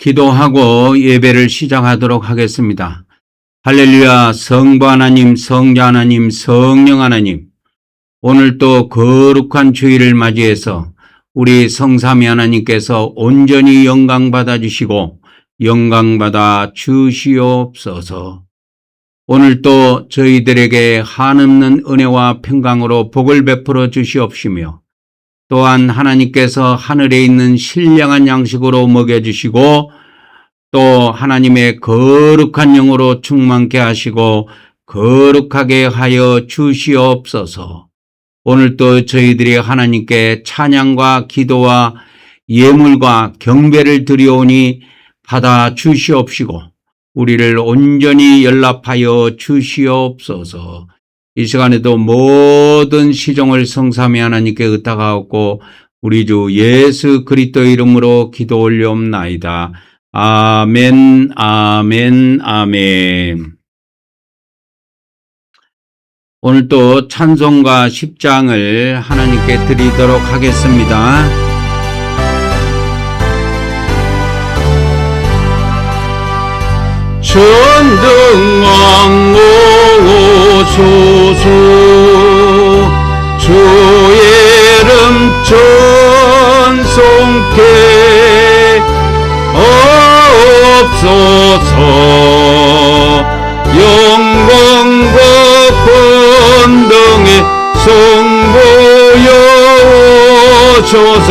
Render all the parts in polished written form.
기도하고 예배를 시작하도록 하겠습니다. 할렐루야. 성부 하나님, 성자 하나님, 성령 하나님, 오늘 또 거룩한 주일을 맞이해서 우리 성삼위 하나님께서 온전히 영광 받아주시고 영광 받아 주시옵소서. 오늘 또 저희들에게 한없는 은혜와 평강으로 복을 베풀어 주시옵시며 또한 하나님께서 하늘에 있는 신령한 양식으로 먹여주시고 또 하나님의 거룩한 영으로 충만케 하시고 거룩하게 하여 주시옵소서. 오늘 또 저희들이 하나님께 찬양과 기도와 예물과 경배를 드리오니 받아 주시옵시고 우리를 온전히 연락하여 주시옵소서. 이 시간에도 모든 시종을 성삼위 하나님께 의탁하옵고 우리 주 예수 그리스도 이름으로 기도 올려옵나이다. 아멘, 아멘, 아멘. 오늘 또 찬송가 10장을 하나님께 드리도록 하겠습니다. 천등왕 오소서 주의 이름 찬송케 없소서. 영광과 권능의 성보여오소서.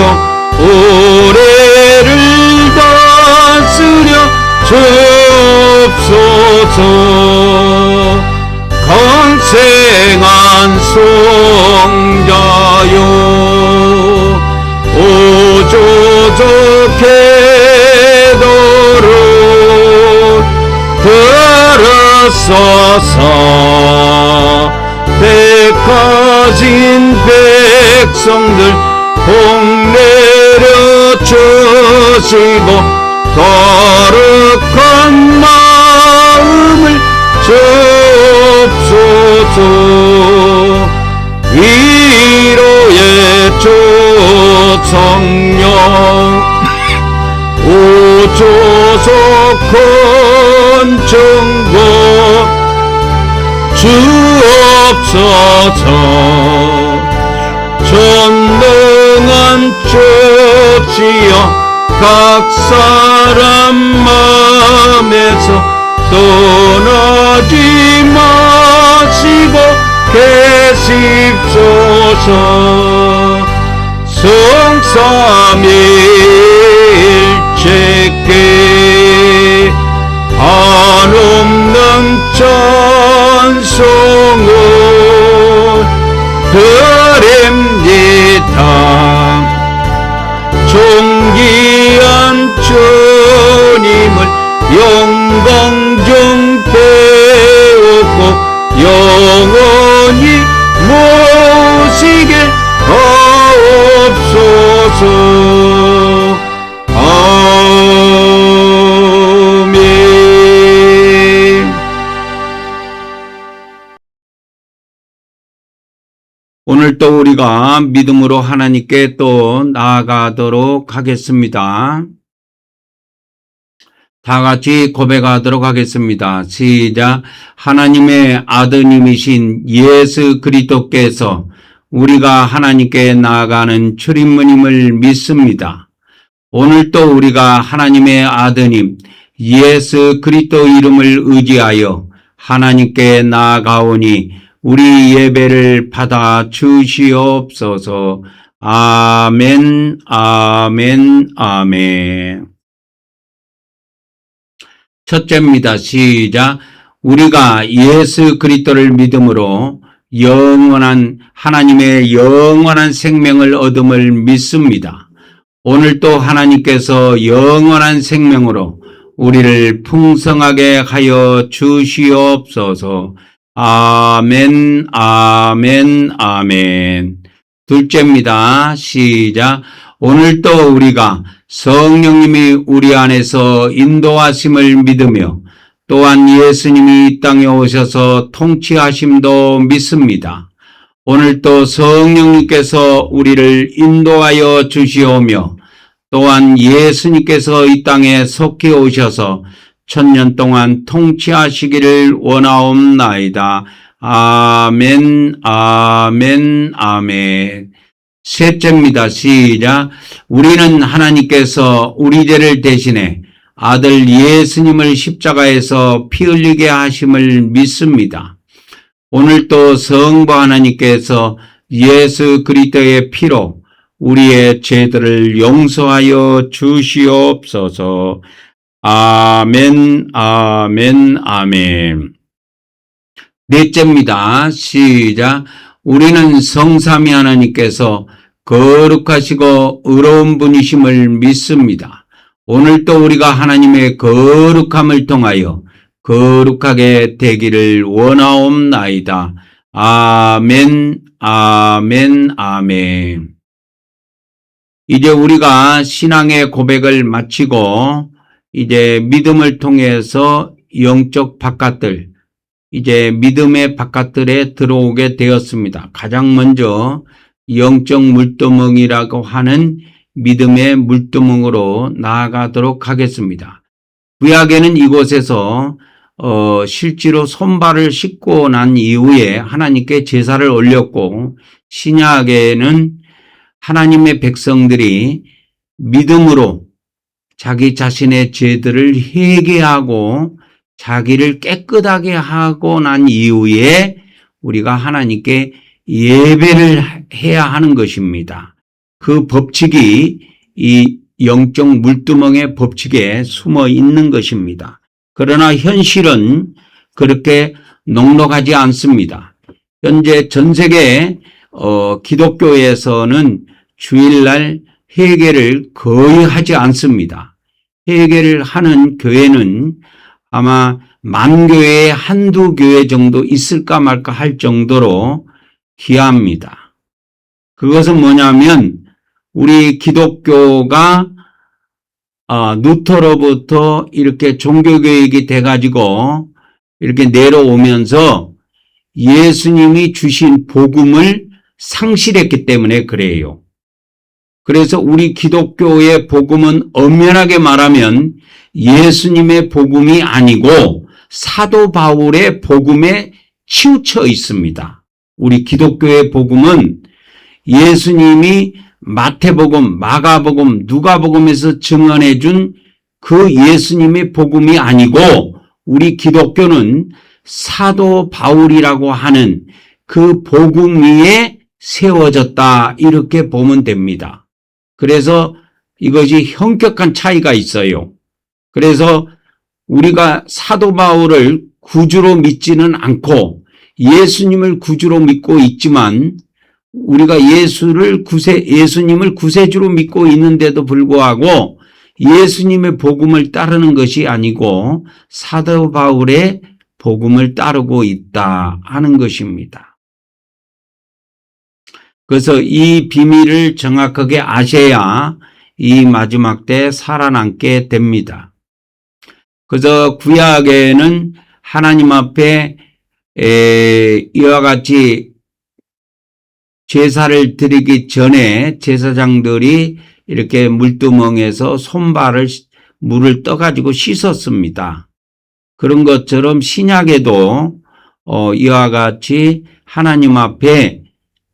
올해를 다스려 주옵소서. 강생한 성자여 오조적 계도를 들으소서. 백화진 백성들 복내려 주시고 거룩한 마음을 주옵소서. 위로의 주 성령 오조석 권정고 주옵소서. 전능한 주시여 각 사람 마음에서 떠나지 마시고 계십소서. 성삼위일체께 한없는 찬송을 드립니다. 존귀한 주님을 영광 중 배우고 영원히 모시게 하옵소서. 아멘. 오늘 또 우리가 믿음으로 하나님께 또 나아가도록 하겠습니다. 다 같이 고백하도록 하겠습니다. 시작. 하나님의 아드님이신 예수 그리스도께서 우리가 하나님께 나아가는 출입문임을 믿습니다. 오늘 또 우리가 하나님의 아드님 예수 그리스도 이름을 의지하여 하나님께 나아가오니 우리 예배를 받아 주시옵소서. 아멘, 아멘, 아멘. 첫째입니다. 시작. 우리가 예수 그리스도를 믿음으로 영원한 하나님의 영원한 생명을 얻음을 믿습니다. 오늘 또 하나님께서 영원한 생명으로 우리를 풍성하게 하여 주시옵소서. 아멘, 아멘, 아멘. 둘째입니다. 시작. 오늘 또 우리가 성령님이 우리 안에서 인도하심을 믿으며 또한 예수님이 이 땅에 오셔서 통치하심도 믿습니다. 오늘 또 성령님께서 우리를 인도하여 주시오며 또한 예수님께서 이 땅에 속히 오셔서 1000년 동안 통치하시기를 원하옵나이다. 아멘, 아멘, 아멘. 셋째입니다. 시작. 우리는 하나님께서 우리 죄를 대신해 아들 예수님을 십자가에서 피 흘리게 하심을 믿습니다. 오늘도 성부 하나님께서 예수 그리스도의 피로 우리의 죄들을 용서하여 주시옵소서. 아멘, 아멘, 아멘. 넷째입니다. 시작. 우리는 성삼위 하나님께서 거룩하시고 의로운 분이심을 믿습니다. 오늘도 우리가 하나님의 거룩함을 통하여 거룩하게 되기를 원하옵나이다. 아멘, 아멘, 아멘. 이제 우리가 신앙의 고백을 마치고 이제 믿음을 통해서 영적 바깥들, 이제 믿음의 바깥들에 들어오게 되었습니다. 가장 먼저 영적 물두멍이라고 하는 믿음의 물두멍으로 나아가도록 하겠습니다. 구약에는 이곳에서 실제로 손발을 씻고 난 이후에 하나님께 제사를 올렸고, 신약에는 하나님의 백성들이 믿음으로 자기 자신의 죄들을 회개하고 자기를 깨끗하게 하고 난 이후에 우리가 하나님께 예배를 해야 하는 것입니다. 그 법칙이 이 영적 물두멍의 법칙에 숨어 있는 것입니다. 그러나 현실은 그렇게 녹록하지 않습니다. 현재 전 세계 기독교에서는 주일날 회개를 거의 하지 않습니다. 회개를 하는 교회는 아마 만 교회에 한두 교회 정도 있을까 말까 할 정도로 귀합니다. 그것은 뭐냐면 우리 기독교가 루터로부터 이렇게 종교교육이 돼가지고 이렇게 내려오면서 예수님이 주신 복음을 상실했기 때문에 그래요. 그래서 우리 기독교의 복음은 엄연하게 말하면 예수님의 복음이 아니고 사도 바울의 복음에 치우쳐 있습니다. 우리 기독교의 복음은 예수님이 마태복음, 마가복음, 누가복음에서 증언해 준 그 예수님의 복음이 아니고 우리 기독교는 사도 바울이라고 하는 그 복음 위에 세워졌다, 이렇게 보면 됩니다. 그래서 이것이 현격한 차이가 있어요. 그래서 우리가 사도 바울을 구주로 믿지는 않고 예수님을 구주로 믿고 있지만 우리가 예수님을 구세주로 믿고 있는데도 불구하고 예수님의 복음을 따르는 것이 아니고 사도 바울의 복음을 따르고 있다 하는 것입니다. 그래서 이 비밀을 정확하게 아셔야 이 마지막 때 살아남게 됩니다. 그래서 구약에는 하나님 앞에 이와 같이 제사를 드리기 전에 제사장들이 이렇게 물두멍에서 손발을 물을 떠가지고 씻었습니다. 그런 것처럼 신약에도 이와 같이 하나님 앞에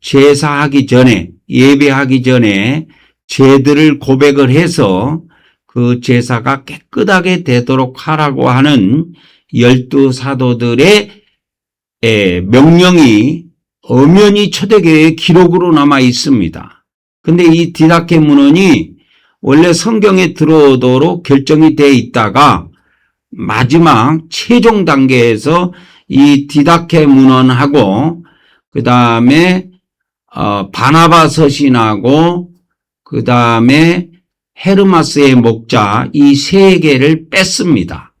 제사하기 전에, 예배하기 전에 죄들을 고백을 해서 그 제사가 깨끗하게 되도록 하라고 하는 12 사도들의 명령이 엄연히 초대교회의 기록으로 남아 있습니다. 근데 이 디다케 문헌이 원래 성경에 들어오도록 결정이 되어 있다가 마지막 최종 단계에서 이 디다케 문헌하고 그 다음에 바나바 서신하고 그 다음에 헤르마스의 목자, 이 세 개를 뺐습니다.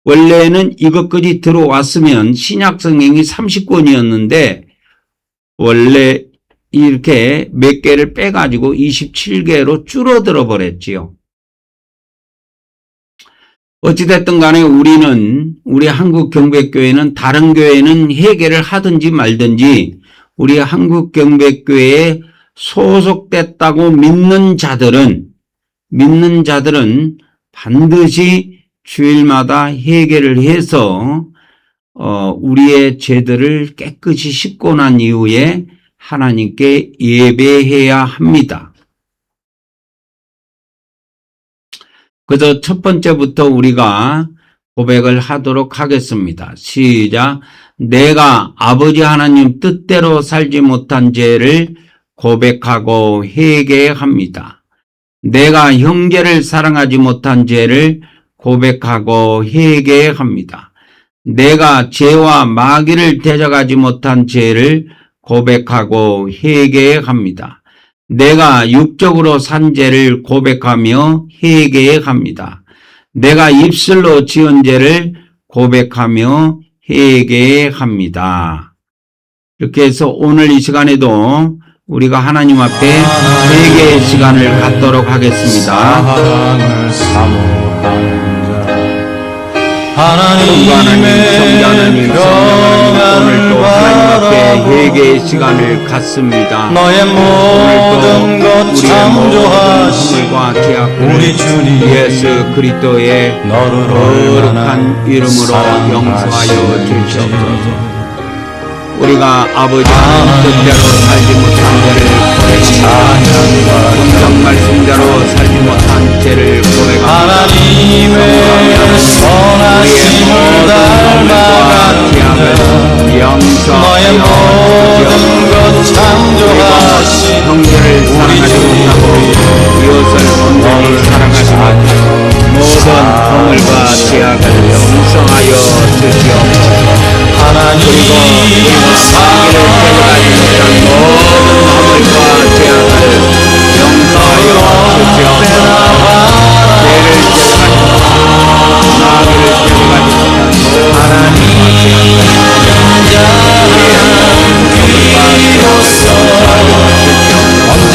원래는 이것까지 들어왔으면 신약 성경이 30권이었는데 원래 이렇게 몇 개를 빼가지고 27개로 줄어들어 버렸지요. 어찌됐든 간에 우리 한국경배교회는 다른 교회는 회개를 하든지 말든지 우리 한국경배교회의 소속됐다고 믿는 자들은 반드시 주일마다 회개를 해서 우리의 죄들을 깨끗이 씻고 난 이후에 하나님께 예배해야 합니다. 그래서 첫 번째부터 우리가 고백을 하도록 하겠습니다. 시작. 내가 아버지 하나님 뜻대로 살지 못한 죄를 고백하고 회개합니다. 내가 형제를 사랑하지 못한 죄를 고백하고 회개합니다. 내가 죄와 마귀를 대적하지 못한 죄를 고백하고 회개합니다. 내가 육적으로 산 죄를 고백하며 회개합니다. 내가 입술로 지은 죄를 고백하며 회개합니다. 이렇게 해서 오늘 이 시간에도 우리가 하나님 앞에 회개의 시간을 갖도록 하겠습니다. 하나님의 오늘도 하나님 앞에 회개의 시간을 갖습니다. 너의 모든 것 창조하신 우리 주님 예수 그리스도의 거룩한 이름으로 용서하여 주시옵소서. 우리가 아버지 하나님 뜻대로 살지 못한 죄를 고백합니다. 성경 말씀대로 살지 못한 죄를 고백합니다. 하나님의 선하심을 닮아가는 너의 모든 것 창조하신 형제를 사랑하지 못하고 이웃을 온전히 사랑하지 못하고 모든 허물과 죄악을 용서하여 주시옵소서. 하나님의 사랑을 대적하지 못한 모든 허물과 죄악을 용서하여 주시옵소서. 죄를 대적하지 못한 마귀를 대적하지 못한 하나님의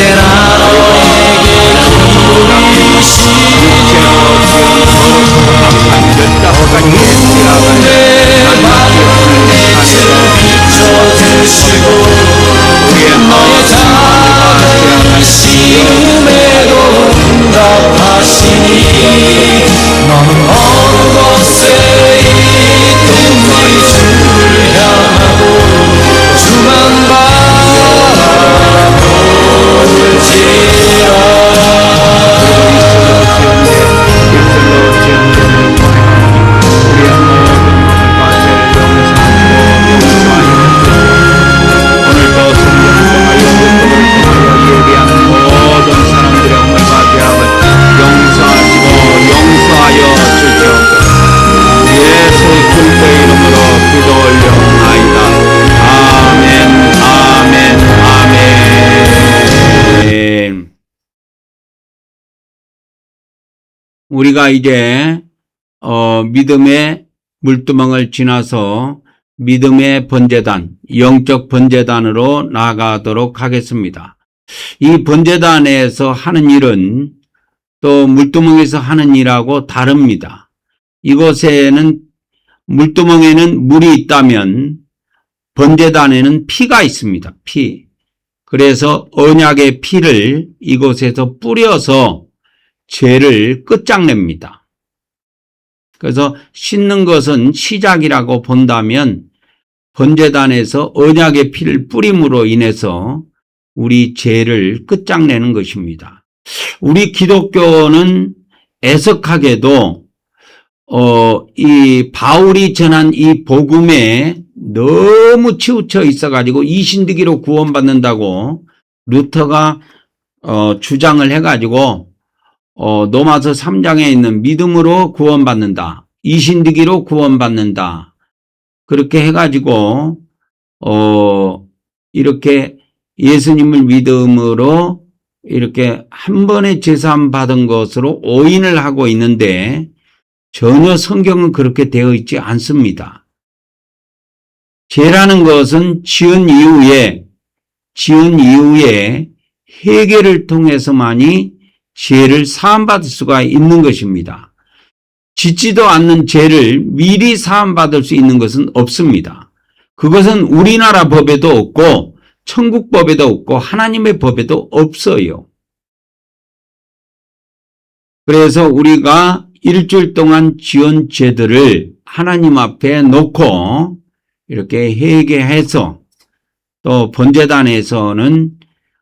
언제나 너에게 비춰주시고 너의 작은 시음에도 응답하시니 너는 어느 곳에 있든지 주를 향하고 주만 우리가 이제 믿음의 물두멍을 지나서 믿음의 번제단, 영적 번제단으로 나아가도록 하겠습니다. 이 번제단에서 하는 일은 또 물두멍에서 하는 일하고 다릅니다. 이곳에는 물두멍에는 물이 있다면 번제단에는 피가 있습니다. 피. 그래서 언약의 피를 이곳에서 뿌려서 죄를 끝장냅니다. 그래서 씻는 것은 시작이라고 본다면 번제단에서 언약의 피를 뿌림으로 인해서 우리 죄를 끝장내는 것입니다. 우리 기독교는 애석하게도 이 바울이 전한 이 복음에 너무 치우쳐 있어가지고 이신득이로 구원받는다고 루터가 주장을 해가지고 로마서 3장에 있는 믿음으로 구원받는다. 이신득이로 구원받는다. 그렇게 해가지고 이렇게 예수님을 믿음으로 이렇게 한 번에 제사함 받은 것으로 오인을 하고 있는데 전혀 성경은 그렇게 되어 있지 않습니다. 죄라는 것은 지은 이후에 회개를 통해서만이 죄를 사함받을 수가 있는 것입니다. 짓지도 않는 죄를 미리 사함받을 수 있는 것은 없습니다. 그것은 우리나라 법에도 없고 천국 법에도 없고 하나님의 법에도 없어요. 그래서 우리가 일주일 동안 지은 죄들을 하나님 앞에 놓고 이렇게 회개해서 또 번제단에서는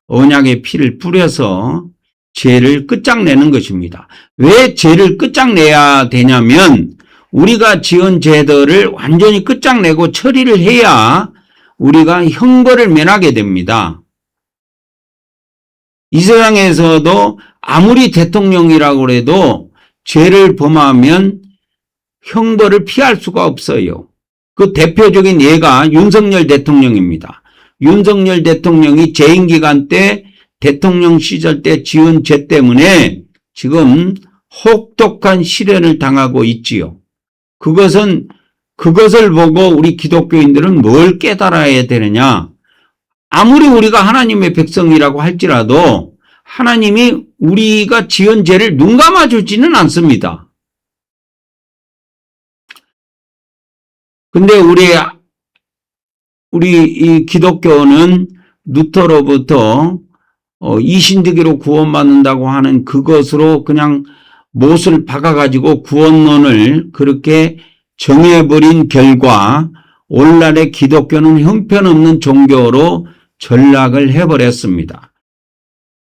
언약의 피를 뿌려서 죄를 끝장내는 것입니다. 왜 죄를 끝장내야 되냐면 우리가 지은 죄들을 완전히 끝장내고 처리를 해야 우리가 형벌을 면하게 됩니다. 이 세상에서도 아무리 대통령이라고 해도 죄를 범하면 형벌을 피할 수가 없어요. 그 대표적인 예가 윤석열 대통령입니다. 윤석열 대통령이 재임 기간 때 대통령 시절 때 지은 죄 때문에 지금 혹독한 시련을 당하고 있지요. 그것을 보고 우리 기독교인들은 뭘 깨달아야 되느냐? 아무리 우리가 하나님의 백성이라고 할지라도 하나님이 우리가 지은 죄를 눈 감아주지는 않습니다. 근데 우리 이 기독교는 루터로부터 이신득이로 구원받는다고 하는 그것으로 그냥 못을 박아가지고 구원론을 그렇게 정해버린 결과 오늘날의 기독교는 형편없는 종교로 전락을 해버렸습니다.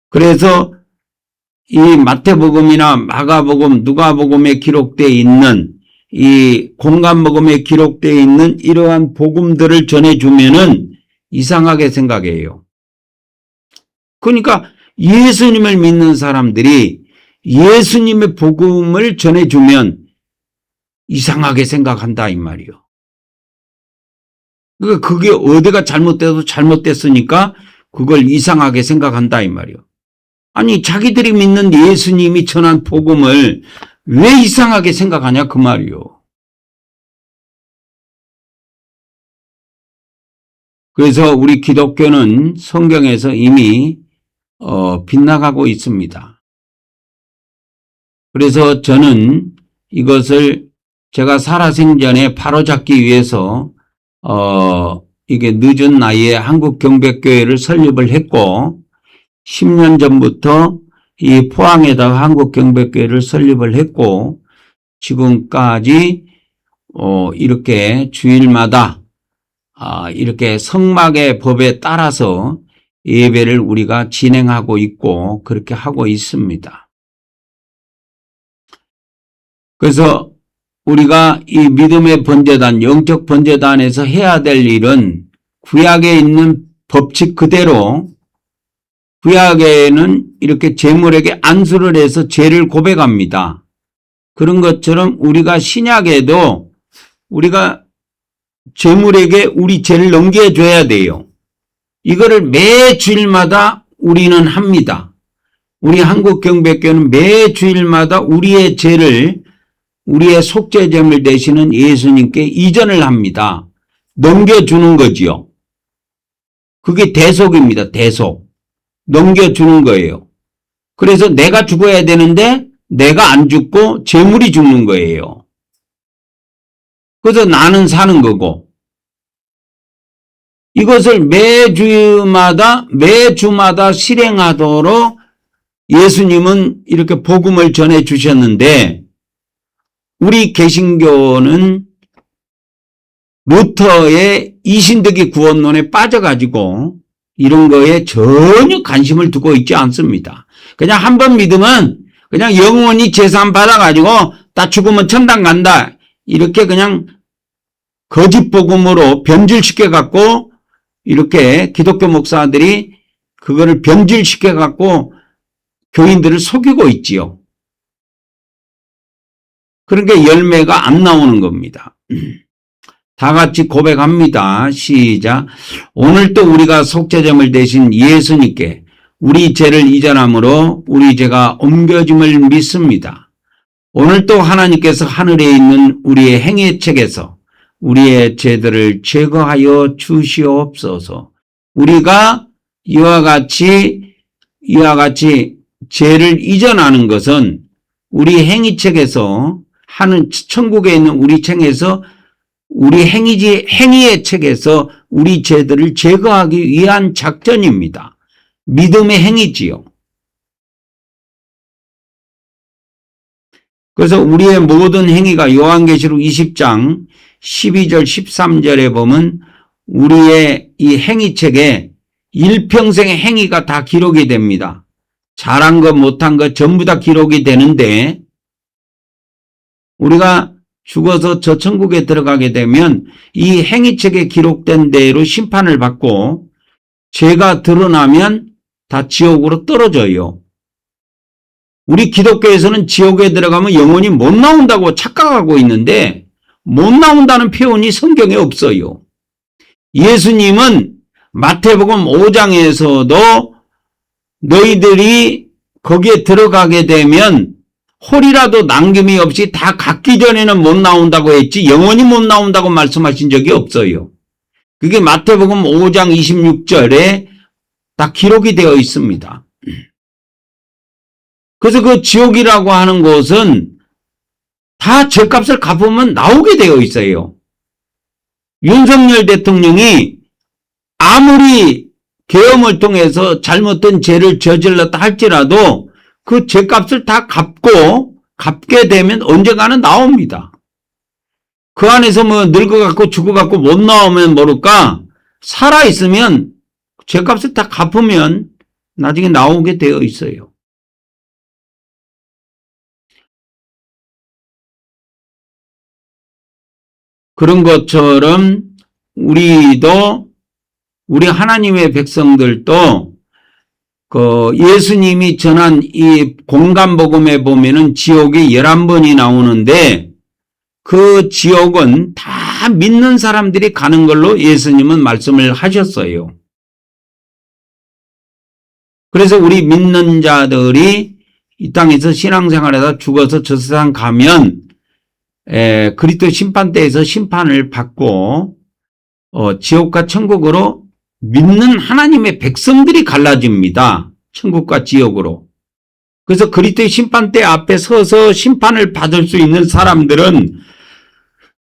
그래서 이 마태복음이나 마가복음, 누가복음에 기록되어 있는 이 공간복음에 기록되어 있는 이러한 복음들을 전해주면은 이상하게 생각해요. 그러니까 예수님을 믿는 사람들이 예수님의 복음을 전해주면 이상하게 생각한다 이 말이요. 그러니까 그게 어디가 잘못돼도 잘못됐으니까 그걸 이상하게 생각한다 이 말이요. 아니 자기들이 믿는 예수님이 전한 복음을 왜 이상하게 생각하냐 그 말이요. 그래서 우리 기독교는 성경에서 이미 빗나가고 있습니다. 그래서 저는 이것을 제가 살아생전에 바로잡기 위해서 이게 늦은 나이에 한국경백교회를 설립을 했고 10년 전부터 이 포항에다가 한국경백교회를 설립을 했고 지금까지 이렇게 주일마다 이렇게 성막의 법에 따라서 예배를 우리가 진행하고 있고 그렇게 하고 있습니다. 그래서 우리가 이 믿음의 번제단, 영적 번제단에서 해야 될 일은 구약에 있는 법칙 그대로 구약에는 이렇게 제물에게 안수를 해서 죄를 고백합니다. 그런 것처럼 우리가 신약에도 우리가 제물에게 우리 죄를 넘겨줘야 돼요. 이거를 매 주일마다 우리는 합니다. 우리 한국경백교는 매 주일마다 우리의 죄를 우리의 속죄제물 되시는 예수님께 이전을 합니다. 넘겨주는 거지요. 그게 대속입니다. 대속. 넘겨주는 거예요. 그래서 내가 죽어야 되는데 내가 안 죽고 제물이 죽는 거예요. 그래서 나는 사는 거고 이것을 매주마다 실행하도록 예수님은 이렇게 복음을 전해 주셨는데 우리 개신교는 루터의 이신득이 구원론에 빠져가지고 이런 거에 전혀 관심을 두고 있지 않습니다. 그냥 한 번 믿으면 그냥 영원히 재산 받아가지고 다 죽으면 천당 간다. 이렇게 그냥 거짓 복음으로 변질시켜 갖고 이렇게 기독교 목사들이 그거를 변질시켜 갖고 교인들을 속이고 있지요. 그러니까 열매가 안 나오는 겁니다. 다 같이 고백합니다. 시작. 오늘도 우리가 속죄제물 대신 예수님께 우리 죄를 이전함으로 우리 죄가 옮겨짐을 믿습니다. 오늘도 하나님께서 하늘에 있는 우리의 행위책에서 우리의 죄들을 제거하여 주시옵소서. 우리가 이와 같이 죄를 이전하는 것은 우리 행위책에서 하는 천국에 있는 우리 책에서 우리 행위의 책에서 우리 죄들을 제거하기 위한 작전입니다. 믿음의 행위지요. 그래서 우리의 모든 행위가 요한계시록 20장 12절 13절에 보면 우리의 이 행위책에 일평생의 행위가 다 기록이 됩니다. 잘한 것 못한 것 전부 다 기록이 되는데 우리가 죽어서 저 천국에 들어가게 되면 이 행위책에 기록된 대로 심판을 받고 죄가 드러나면 다 지옥으로 떨어져요. 우리 기독교에서는 지옥에 들어가면 영원히 못 나온다고 착각하고 있는데 못 나온다는 표현이 성경에 없어요. 예수님은 마태복음 5장에서도 너희들이 거기에 들어가게 되면 홀이라도 남김이 없이 다 갖기 전에는 못 나온다고 했지 영원히 못 나온다고 말씀하신 적이 없어요. 그게 마태복음 5장 26절에 다 기록이 되어 있습니다. 그래서 그 지옥이라고 하는 곳은 다 죄값을 갚으면 나오게 되어 있어요. 윤석열 대통령이 아무리 계엄을 통해서 잘못된 죄를 저질렀다 할지라도 그 죄값을 다 갚게 되면 언젠가는 나옵니다. 그 안에서 뭐 늙어갖고 죽어갖고 못 나오면 모를까 살아있으면 죄값을 다 갚으면 나중에 나오게 되어 있어요. 그런 것처럼 우리 하나님의 백성들도 그 예수님이 전한 이 공간복음에 보면은 지옥이 11번이 나오는데 그 지옥은 다 믿는 사람들이 가는 걸로 예수님은 말씀을 하셨어요. 그래서 우리 믿는 자들이 이 땅에서 신앙생활하다 죽어서 저 세상 가면 그리스도 심판대에서 심판을 받고 지옥과 천국으로 믿는 하나님의 백성들이 갈라집니다. 천국과 지옥으로. 그래서 그리스도의 심판대 앞에 서서 심판을 받을 수 있는 사람들은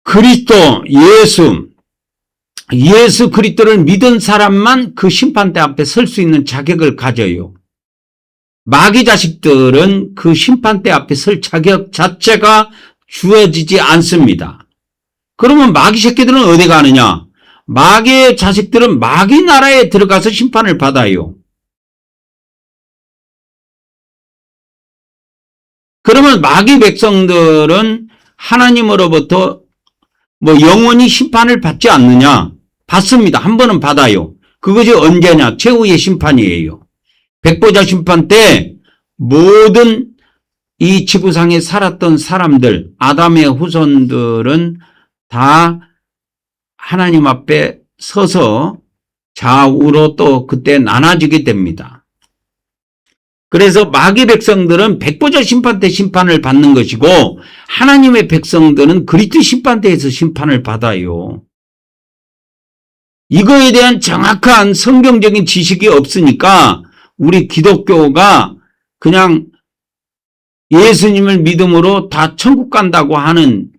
그리스도, 예수 그리스도를 믿은 사람만 그 심판대 앞에 설 수 있는 자격을 가져요. 마귀 자식들은 그 심판대 앞에 설 자격 자체가 주어지지 않습니다. 그러면 마귀 새끼들은 어디 가느냐? 마귀의 자식들은 마귀 나라에 들어가서 심판을 받아요. 그러면 마귀 백성들은 하나님으로부터 뭐 영원히 심판을 받지 않느냐? 받습니다. 한 번은 받아요. 그것이 언제냐? 최후의 심판이에요. 백보자 심판 때 모든 이 지구상에 살았던 사람들, 아담의 후손들은 다 하나님 앞에 서서 좌우로 또 그때 나눠지게 됩니다. 그래서 마귀 백성들은 백보자 심판 때 심판을 받는 것이고 하나님의 백성들은 그리스도 심판 때에서 심판을 받아요. 이거에 대한 정확한 성경적인 지식이 없으니까 우리 기독교가 그냥 예수님을 믿음으로 다 천국 간다고 하는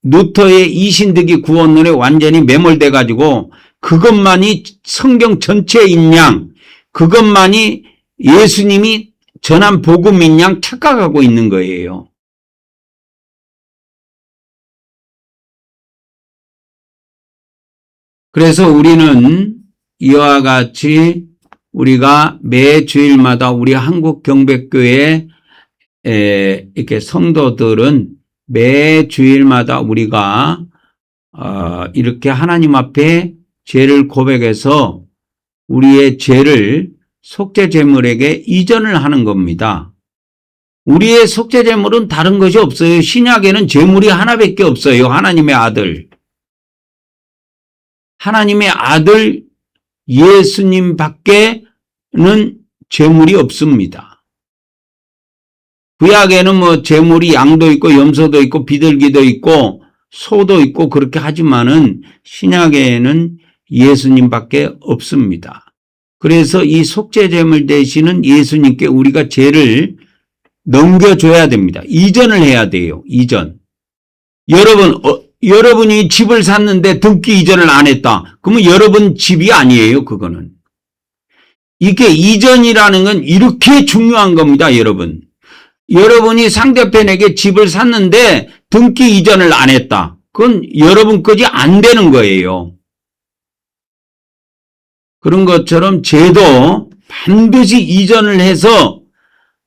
루터의 이신득이 구원론에 완전히 매몰돼 가지고 그것만이 성경 전체인 양, 그것만이 예수님이 전한 복음인 양 착각하고 있는 거예요. 그래서 우리는 이와 같이 우리가 매 주일마다 우리 한국경백교회 이렇게 성도들은 매 주일마다 우리가 이렇게 하나님 앞에 죄를 고백해서 우리의 죄를 속죄제물에게 이전을 하는 겁니다. 우리의 속죄제물은 다른 것이 없어요. 신약에는 제물이 하나밖에 없어요. 하나님의 아들. 하나님의 아들 예수님 밖에는 제물이 없습니다. 구약에는 뭐 제물이 양도 있고 염소도 있고 비둘기도 있고 소도 있고 그렇게 하지만은 신약에는 예수님밖에 없습니다. 그래서 이 속죄제물 되시는 예수님께 우리가 죄를 넘겨줘야 됩니다. 이전을 해야 돼요. 이전. 여러분 여러분이 집을 샀는데 등기 이전을 안 했다. 그러면 여러분 집이 아니에요, 그거는. 이게 이전이라는 건 이렇게 중요한 겁니다, 여러분. 여러분이 상대편에게 집을 샀는데 등기 이전을 안 했다. 그건 여러분 것이 안 되는 거예요. 그런 것처럼 죄도 반드시 이전을 해서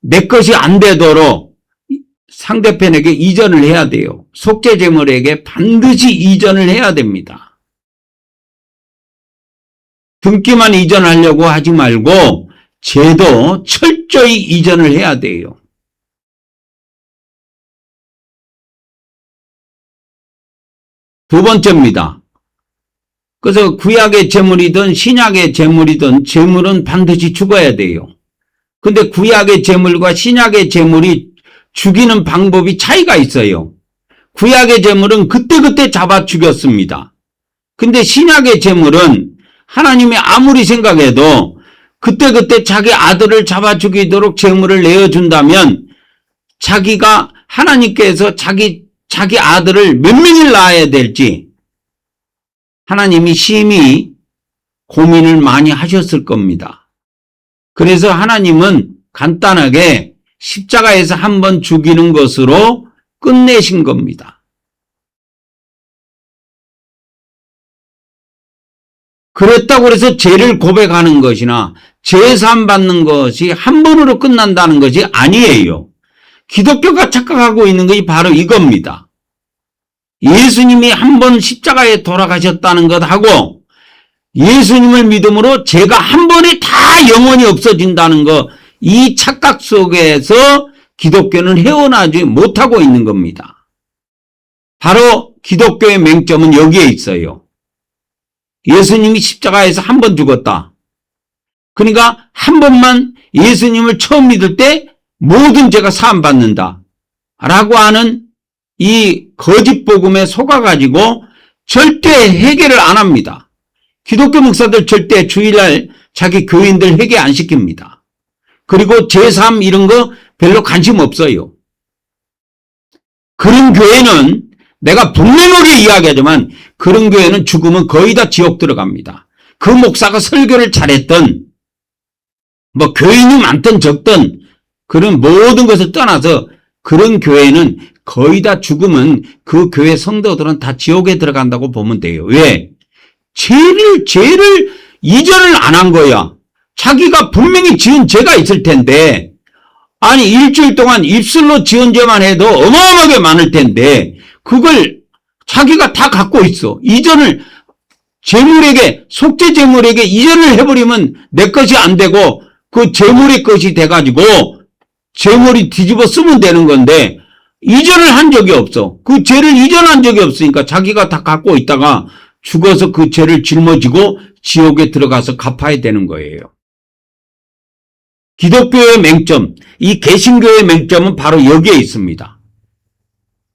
내 것이 안 되도록 상대편에게 이전을 해야 돼요. 속죄제물에게 반드시 이전을 해야 됩니다. 등기만 이전하려고 하지 말고 죄도 철저히 이전을 해야 돼요. 두 번째입니다. 그래서 구약의 제물이든 신약의 제물이든 제물은 반드시 죽어야 돼요. 근데 구약의 제물과 신약의 제물이 죽이는 방법이 차이가 있어요. 구약의 제물은 그때그때 잡아 죽였습니다. 근데 신약의 제물은 하나님이 아무리 생각해도 그때그때 자기 아들을 잡아 죽이도록 제물을 내어준다면 자기가 하나님께서 자기 아들을 몇 명을 낳아야 될지 하나님이 심히 고민을 많이 하셨을 겁니다. 그래서 하나님은 간단하게 십자가에서 한번 죽이는 것으로 끝내신 겁니다. 그랬다고 해서 죄를 고백하는 것이나 제사함 받는 것이 한 번으로 끝난다는 것이 아니에요. 기독교가 착각하고 있는 것이 바로 이겁니다. 예수님이 한 번 십자가에 돌아가셨다는 것하고 예수님을 믿음으로 죄가 한 번에 다 영원히 없어진다는 것, 이 착각 속에서 기독교는 헤어나지 못하고 있는 겁니다. 바로 기독교의 맹점은 여기에 있어요. 예수님이 십자가에서 한 번 죽었다. 그러니까 한 번만 예수님을 처음 믿을 때 모든 죄가 사함받는다 라고 하는 이 거짓 복음에 속아가지고 절대 회개를 안 합니다. 기독교 목사들 절대 주일날 자기 교인들 회개 안 시킵니다. 그리고 제3 이런 거 별로 관심 없어요. 그런 교회는 내가 분명하게 이야기하지만 그런 교회는 죽으면 거의 다 지옥 들어갑니다. 그 목사가 설교를 잘했던 뭐 교인이 많든 적든 그런 모든 것을 떠나서 그런 교회는 거의 다 죽으면 그 교회 성도들은 다 지옥에 들어간다고 보면 돼요. 왜? 죄를 이전을 안 한 거야. 자기가 분명히 지은 죄가 있을 텐데, 아니 일주일 동안 입술로 지은 죄만 해도 어마어마하게 많을 텐데 그걸 자기가 다 갖고 있어. 이전을 재물에게, 속죄 재물에게 이전을 해버리면 내 것이 안 되고 그 재물의 것이 돼가지고 재물이 뒤집어 쓰면 되는 건데 이전을 한 적이 없어. 그 죄를 이전한 적이 없으니까 자기가 다 갖고 있다가 죽어서 그 죄를 짊어지고 지옥에 들어가서 갚아야 되는 거예요. 기독교의 맹점, 이 개신교의 맹점은 바로 여기에 있습니다.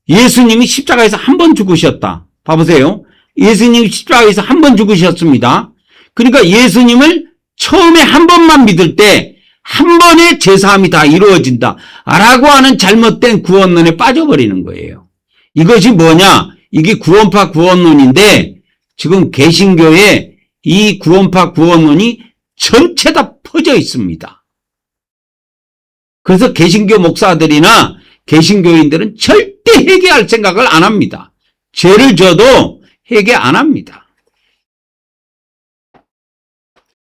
예수님이 십자가에서 한 번 죽으셨다. 봐보세요. 예수님이 십자가에서 한 번 죽으셨습니다. 그러니까 예수님을 처음에 한 번만 믿을 때 한 번에 제사함이 다 이루어진다 라고 하는 잘못된 구원론에 빠져버리는 거예요. 이것이 뭐냐? 이게 구원파 구원론인데 지금 개신교에 이 구원파 구원론이 전체 다 퍼져 있습니다. 그래서 개신교 목사들이나 개신교인들은 절대 회개할 생각을 안 합니다. 죄를 져도 회개 안 합니다.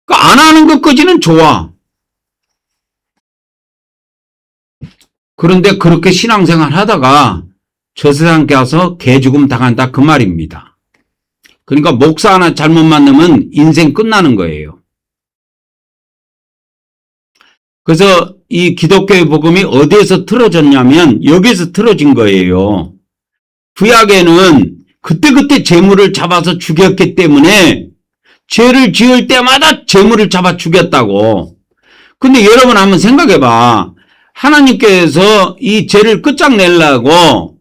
안 하는 것까지는 좋아. 그런데 그렇게 신앙생활 하다가 저 세상 가서 개죽음 당한다 그 말입니다. 그러니까 목사 하나 잘못 만나면 인생 끝나는 거예요. 그래서 이 기독교의 복음이 어디에서 틀어졌냐면 여기에서 틀어진 거예요. 구약에는 그때그때 재물을 잡아서 죽였기 때문에 죄를 지을 때마다 재물을 잡아 죽였다고. 근데 여러분 한번 생각해봐. 하나님께서 이 죄를 끝장내려고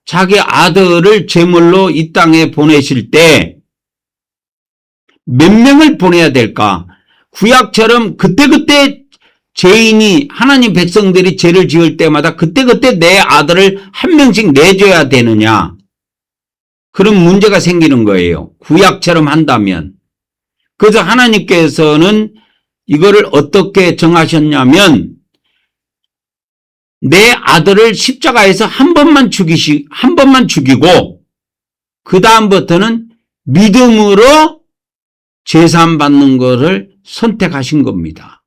자기 아들을 제물로 이 땅에 보내실 때 몇 명을 보내야 될까? 구약처럼 그때그때 죄인이 하나님 백성들이 죄를 지을 때마다 그때그때 내 아들을 한 명씩 내줘야 되느냐? 그런 문제가 생기는 거예요. 구약처럼 한다면. 그래서 하나님께서는 이거를 어떻게 정하셨냐면 내 아들을 십자가에서 한 번만 죽이고 그 다음부터는 믿음으로 제사함 받는 것을 선택하신 겁니다.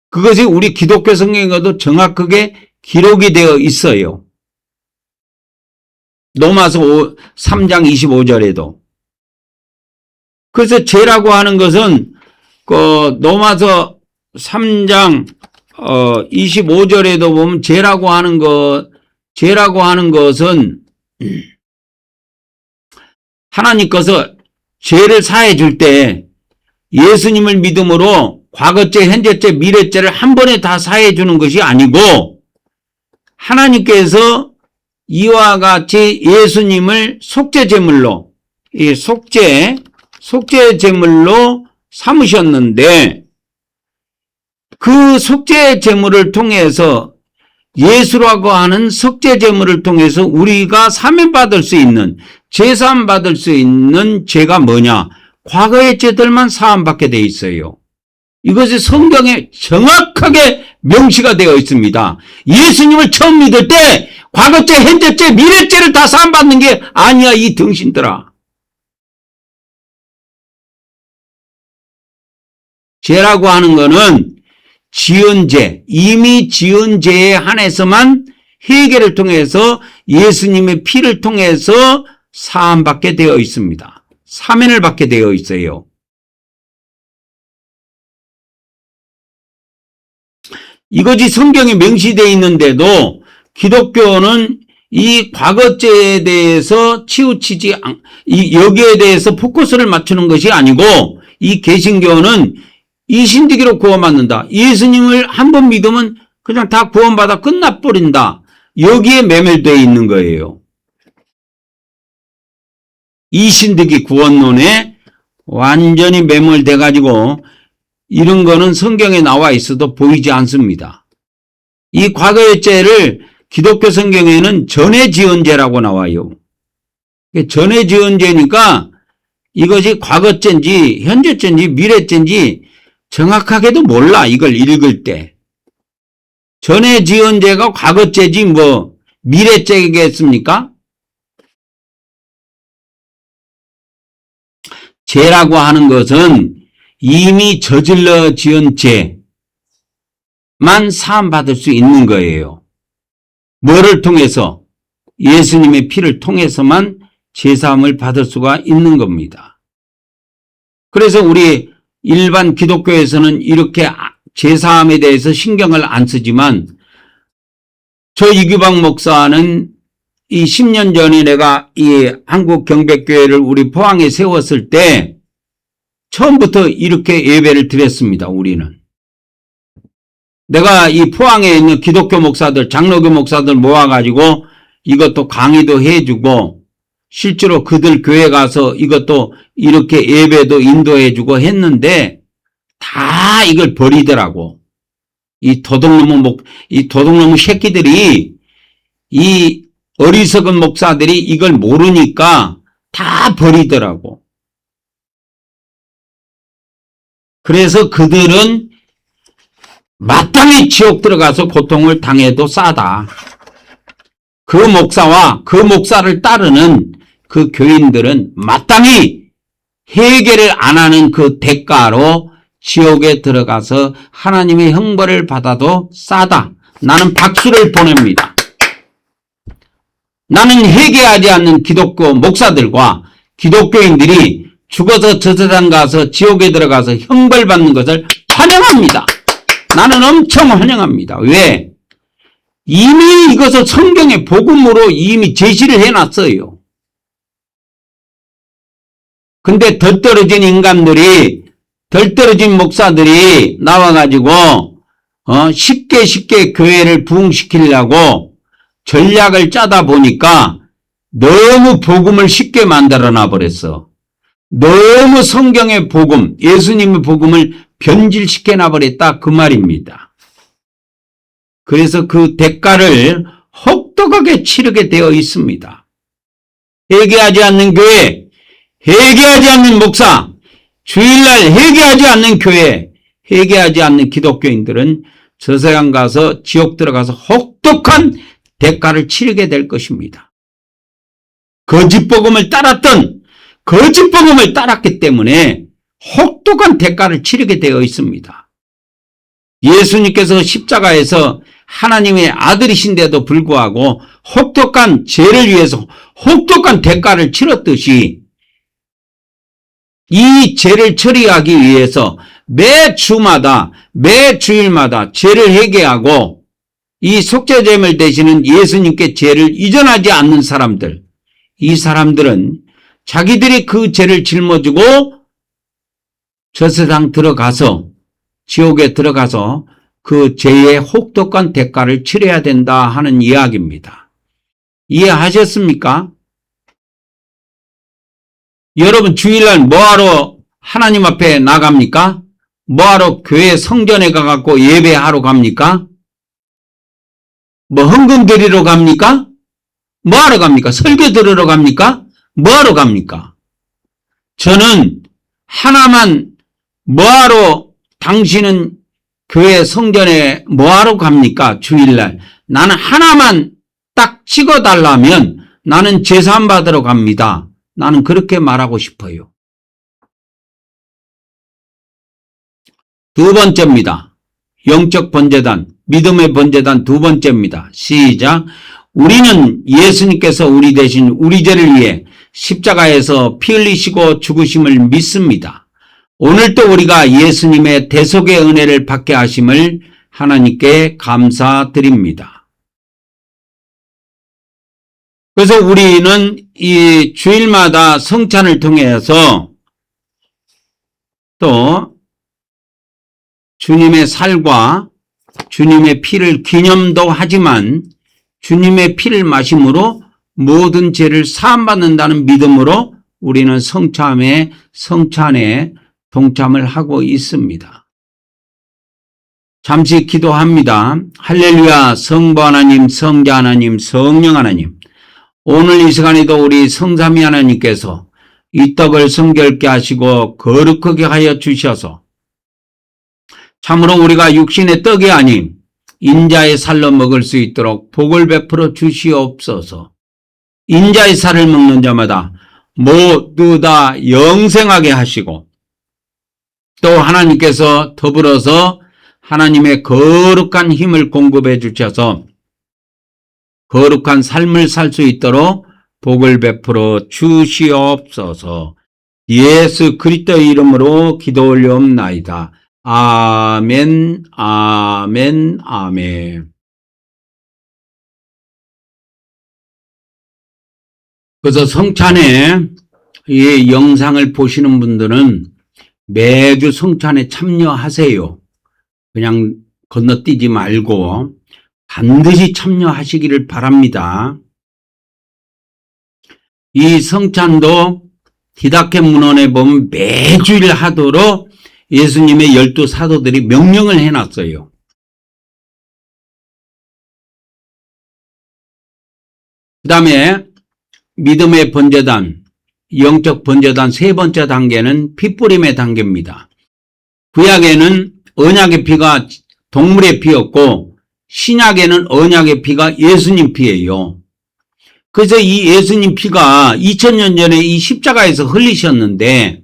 그것이 우리 기독교 성경에도 정확하게 기록이 되어 있어요. 로마서 3장 25절에도. 그래서 죄라고 하는 것은 로마서 3장 25절에도 보면 죄라고 하는 것은 하나님께서 죄를 사해 줄 때 예수님을 믿음으로 과거죄, 현재죄, 미래죄를 한 번에 다 사해 주는 것이 아니고 하나님께서 이와 같이 예수님을 속죄제물로 이 속죄제물로 삼으셨는데 그 속죄제물을 통해서 예수라고 하는 속죄제물을 통해서 우리가 사면받을 수 있는 제사함 받을 수 있는 죄가 뭐냐? 과거의 죄들만 사함받게 되어 있어요. 이것이 성경에 정확하게 명시가 되어 있습니다. 예수님을 처음 믿을 때 과거죄, 현재죄, 미래죄를 다 사함받는 게 아니야 이 등신들아. 죄라고 하는 거는 지은 죄, 이미 지은 죄에 한해서만 회개를 통해서 예수님의 피를 통해서 사함받게 되어 있습니다. 사면을 받게 되어 있어요. 이것이 성경에 명시되어 있는데도 기독교는 이 과거죄에 대해서 여기에 대해서 포커스를 맞추는 것이 아니고 이 개신교는 이신득이로 구원받는다. 예수님을 한 번 믿으면 그냥 다 구원받아 끝나버린다. 여기에 매몰되어 있는 거예요. 이신득이 구원론에 완전히 매몰돼 가지고 이런 거는 성경에 나와 있어도 보이지 않습니다. 이 과거의 죄를 기독교 성경에는 전에 지은 죄라고 나와요. 전에 지은 죄니까 이것이 과거죄인지 현재죄인지 미래죄인지 정확하게도 몰라 이걸 읽을 때. 전에 지은 죄가 과거죄지 뭐 미래죄겠습니까? 죄라고 하는 것은 이미 저질러 지은 죄만 사함받을 수 있는 거예요. 뭐를 통해서? 예수님의 피를 통해서만 제사함을 받을 수가 있는 겁니다. 그래서 우리 일반 기독교에서는 이렇게 제사함에 대해서 신경을 안 쓰지만 저 이규박 목사는 이 10년 전에 내가 이 한국경백교회를 우리 포항에 세웠을 때 처음부터 이렇게 예배를 드렸습니다. 우리는. 내가 이 포항에 있는 기독교 목사들, 장로교 목사들 모아가지고 이것도 강의도 해주고 실제로 그들 교회 가서 이것도 이렇게 예배도 인도해주고 했는데 다 이걸 버리더라고. 이 도둑놈의 새끼들이 이 어리석은 목사들이 이걸 모르니까 다 버리더라고. 그래서 그들은 마땅히 지옥 들어가서 고통을 당해도 싸다. 그 목사와 그 목사를 따르는 그 교인들은 마땅히 회개를 안 하는 그 대가로 지옥에 들어가서 하나님의 형벌을 받아도 싸다. 나는 박수를 보냅니다. 나는 회개하지 않는 기독교 목사들과 기독교인들이 죽어서 저 세상 가서 지옥에 들어가서 형벌 받는 것을 환영합니다. 나는 엄청 환영합니다. 왜? 이미 이것을 성경의 복음으로 이미 제시를 해놨어요. 근데 덜 떨어진 인간들이, 덜 떨어진 목사들이 나와가지고 쉽게 교회를 부흥시키려고 전략을 짜다 보니까 너무 복음을 쉽게 만들어놔 버렸어. 너무 성경의 복음, 예수님의 복음을 변질시켜 놔버렸다 그 말입니다. 그래서 그 대가를 혹독하게 치르게 되어 있습니다. 회개하지 않는 교회, 회개하지 않는 목사, 주일날 회개하지 않는 교회, 회개하지 않는 기독교인들은 저 세상 가서 지옥 들어가서 혹독한 대가를 치르게 될 것입니다. 거짓 복음을 따랐기 때문에 혹독한 대가를 치르게 되어 있습니다. 예수님께서 십자가에서 하나님의 아들이신데도 불구하고 혹독한 죄를 위해서 혹독한 대가를 치렀듯이 이 죄를 처리하기 위해서 매 주마다 매 주일마다 죄를 회개하고 이 속죄제물 되시는 예수님께 죄를 이전하지 않는 사람들, 이 사람들은 자기들이 그 죄를 짊어지고 저 세상 들어가서 지옥에 들어가서 그 죄의 혹독한 대가를 치러야 된다 하는 이야기입니다. 이해하셨습니까? 여러분 주일날 뭐하러 하나님 앞에 나갑니까? 뭐하러 교회 성전에 가갖고 예배하러 갑니까? 뭐 헌금 드리러 갑니까? 뭐하러 갑니까? 설교 들으러 갑니까? 뭐하러 갑니까? 저는 하나만 뭐하러 당신은 교회 성전에 뭐하러 갑니까? 주일날. 나는 하나만 딱 찍어달라면 나는 제사함 받으러 갑니다. 나는 그렇게 말하고 싶어요. 두 번째입니다. 영적 번제단, 믿음의 번제단 두 번째입니다. 시작. 우리는 예수님께서 우리 대신 우리 죄를 위해 십자가에서 피 흘리시고 죽으심을 믿습니다. 오늘도 우리가 예수님의 대속의 은혜를 받게 하심을 하나님께 감사드립니다. 그래서 우리는 이 주일마다 성찬을 통해서 또 주님의 살과 주님의 피를 기념도 하지만 주님의 피를 마심으로 모든 죄를 사함받는다는 믿음으로 우리는 성찬에 동참을 하고 있습니다. 잠시 기도합니다. 할렐루야. 성부 하나님, 성자 하나님, 성령 하나님, 오늘 이 시간에도 우리 성삼위 하나님께서 이 떡을 성결케 하시고 거룩하게 하여 주셔서 참으로 우리가 육신의 떡이 아닌 인자의 살로 먹을 수 있도록 복을 베풀어 주시옵소서. 인자의 살을 먹는 자마다 모두 다 영생하게 하시고 또 하나님께서 더불어서 하나님의 거룩한 힘을 공급해 주셔서 거룩한 삶을 살 수 있도록 복을 베풀어 주시옵소서. 예수 그리스도의 이름으로 기도 올려옵나이다. 아멘, 아멘, 아멘. 그래서 성찬에 이 영상을 보시는 분들은 매주 성찬에 참여하세요. 그냥 건너뛰지 말고 반드시 참여하시기를 바랍니다. 이 성찬도 디다케 문헌에 보면 매주일 하도록 예수님의 12사도들이 명령을 해놨어요. 그 다음에 믿음의 번제단, 영적 번제단 세 번째 단계는 피뿌림의 단계입니다. 구약에는 언약의 피가 동물의 피였고 신약에는 언약의 피가 예수님 피예요. 그래서 이 예수님 피가 2000년 전에 이 십자가에서 흘리셨는데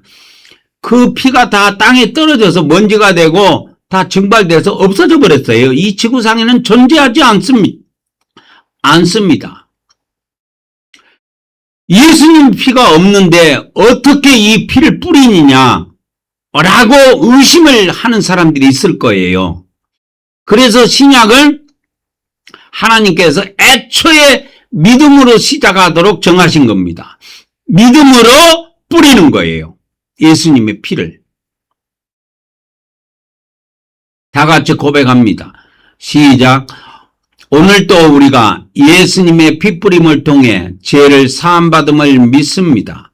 그 피가 다 땅에 떨어져서 먼지가 되고 다 증발돼서 없어져 버렸어요. 이 지구상에는 존재하지 않습니다. 예수님 피가 없는데 어떻게 이 피를 뿌리느냐 라고 의심을 하는 사람들이 있을 거예요. 그래서 신약을 하나님께서 애초에 믿음으로 시작하도록 정하신 겁니다. 믿음으로 뿌리는 거예요. 예수님의 피를. 다 같이 고백합니다. 시작. 오늘도 우리가 예수님의 피뿌림을 통해 죄를 사함받음을 믿습니다.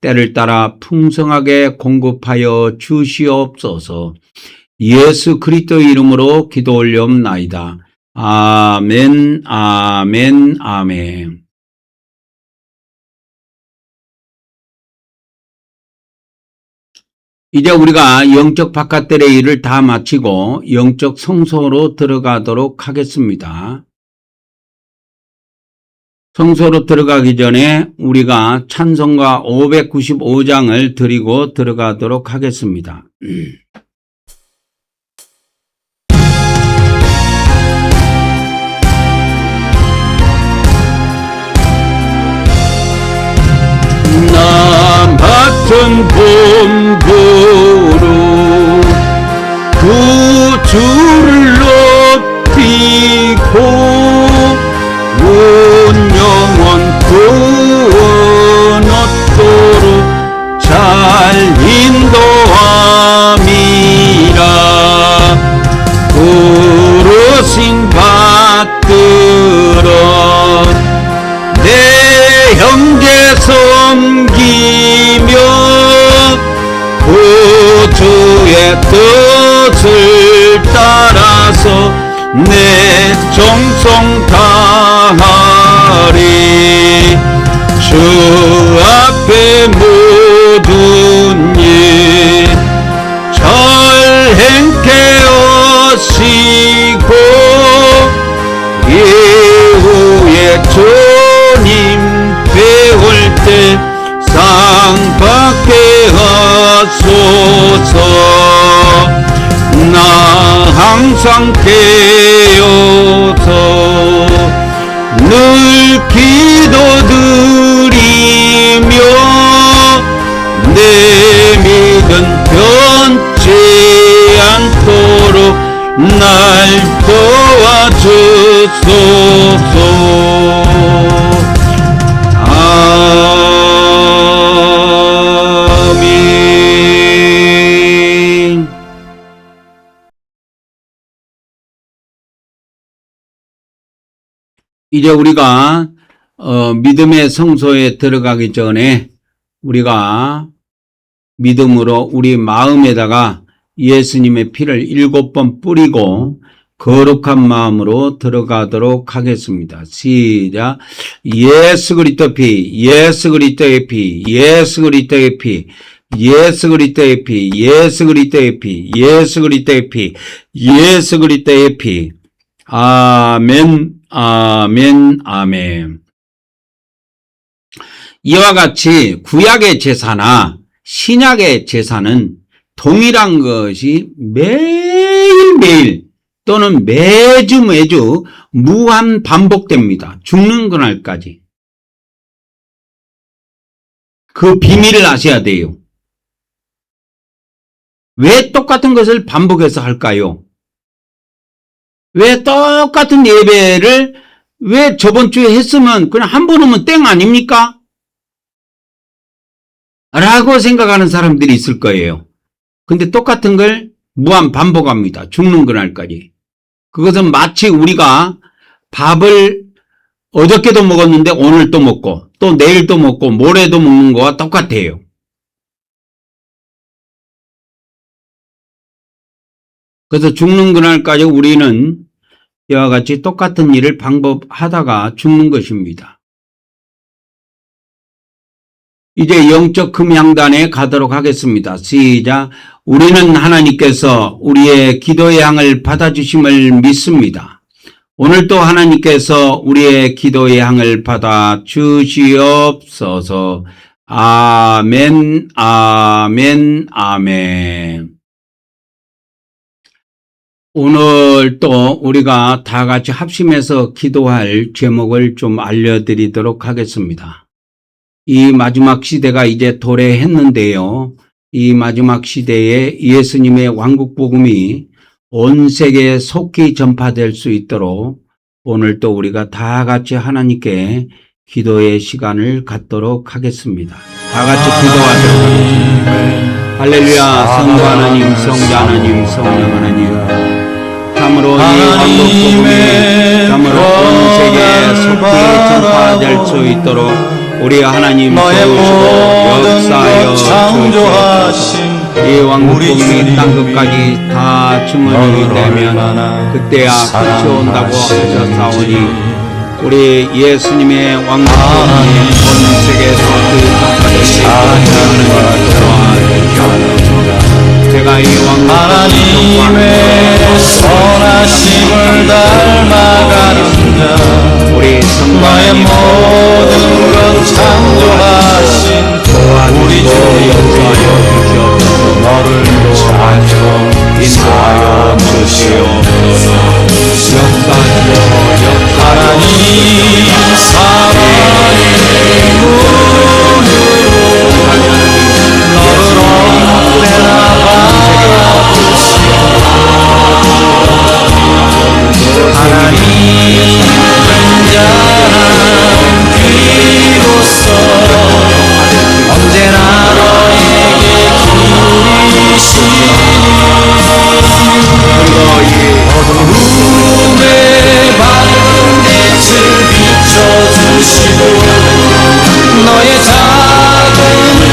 때를 따라 풍성하게 공급하여 주시옵소서. 예수 그리스도의 이름으로 기도 올려옵나이다. 아멘, 아멘, 아멘. 이제 우리가 영적 바깥들의 일을 다 마치고 영적 성소로 들어가도록 하겠습니다. 성소로 들어가기 전에 우리가 찬송가 595장을 드리고 들어가도록 하겠습니다. 나 같은 본부로 구주를 높이고 온 영혼 구원 얻도록 잘 인도함이라. 부르심 받들어 내 형제 섬기며 구주의 뜻을 따라서 내 정성 다하리. 주 앞에 모든 일 잘 행케 하시고 이후에 주님 배울 때 상 받게 하소서. 나 항상 깨어서 늘 기도드리며 내 믿음 변치 않도록 날 도와주소서. 아멘. 이제 우리가 믿음의 성소에 들어가기 전에 우리가 믿음으로 우리 마음에다가 예수님의 피를 7번 뿌리고 거룩한 마음으로 들어가도록 하겠습니다. 시작. 예수 그리스도의 피, 예수 그리스도의 피, 예수 그리스도의 피, 예수 그리스도의 피, 예수 그리스도의 피, 예수 그리스도의 피, 예수 그리스도의 피. 아멘, 아멘, 아멘. 이와 같이 구약의 제사나 신약의 제사는 동일한 것이 매일매일 또는 매주 무한 반복됩니다. 죽는 그날까지. 그 비밀을 아셔야 돼요. 왜 똑같은 것을 반복해서 할까요? 왜 똑같은 예배를 왜 저번 주에 했으면 그냥 한 번 오면 땡 아닙니까? 라고 생각하는 사람들이 있을 거예요. 근데 똑같은 걸 무한 반복합니다. 죽는 그날까지. 그것은 마치 우리가 밥을 어저께도 먹었는데 오늘 또 먹고 또 내일 또 먹고 모레도 먹는 거와 똑같아요. 그래서 죽는 그날까지 우리는 이와 같이 똑같은 일을 반복하다가 죽는 것입니다. 이제 영적 금향단에 가도록 하겠습니다. 시작. 우리는 하나님께서 우리의 기도의 향을 받아주심을 믿습니다. 오늘도 하나님께서 우리의 기도의 향을 받아주시옵소서. 아멘, 아멘, 아멘. 오늘 또 우리가 다 같이 합심해서 기도할 제목을 좀 알려드리도록 하겠습니다. 이 마지막 시대가 이제 도래했는데요. 이 마지막 시대에 예수님의 왕국복음이 온 세계에 속히 전파될 수 있도록 오늘 또 우리가 다 같이 하나님께 기도의 시간을 갖도록 하겠습니다. 다 같이 기도하도록 하겠습니다. 할렐루야. 성부 하나님, 성자 하나님, 성령 하나님, 참으로 이 왕국복음이 참으로 온 세계에 속히 전파될 수 있도록 우리 하나님 너의 도우시고 모든 역사하여 것 주시옵소서. 창조하신 이 왕국이 주님이 땅 끝까지 다 증언이 너를 되면 얼마나 그때야 끝이 온다고 하셨사오니 우리 예수님의 왕국이 온 세계에서 그 땅까지 도와주시옵소서. 제가 이 하나님의 선하심을 닮아가는 자 우리 너의 모든 것 창조하신 우리 주 역사하여 주시옵소서. 너를 찾아 인도하여 주시옵소서. 역사하여 하나님 사랑의 문으로 너를 언제나 받으시오 하나님 은자한 귀로서 언제나 너에게 기울이시니 어둠에 밝은 빛을 비춰주시고 너의 작은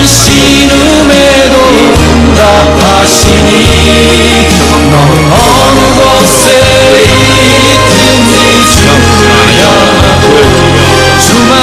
신음에도 응답하시니 너는 어느 곳에 있든지 주여 주만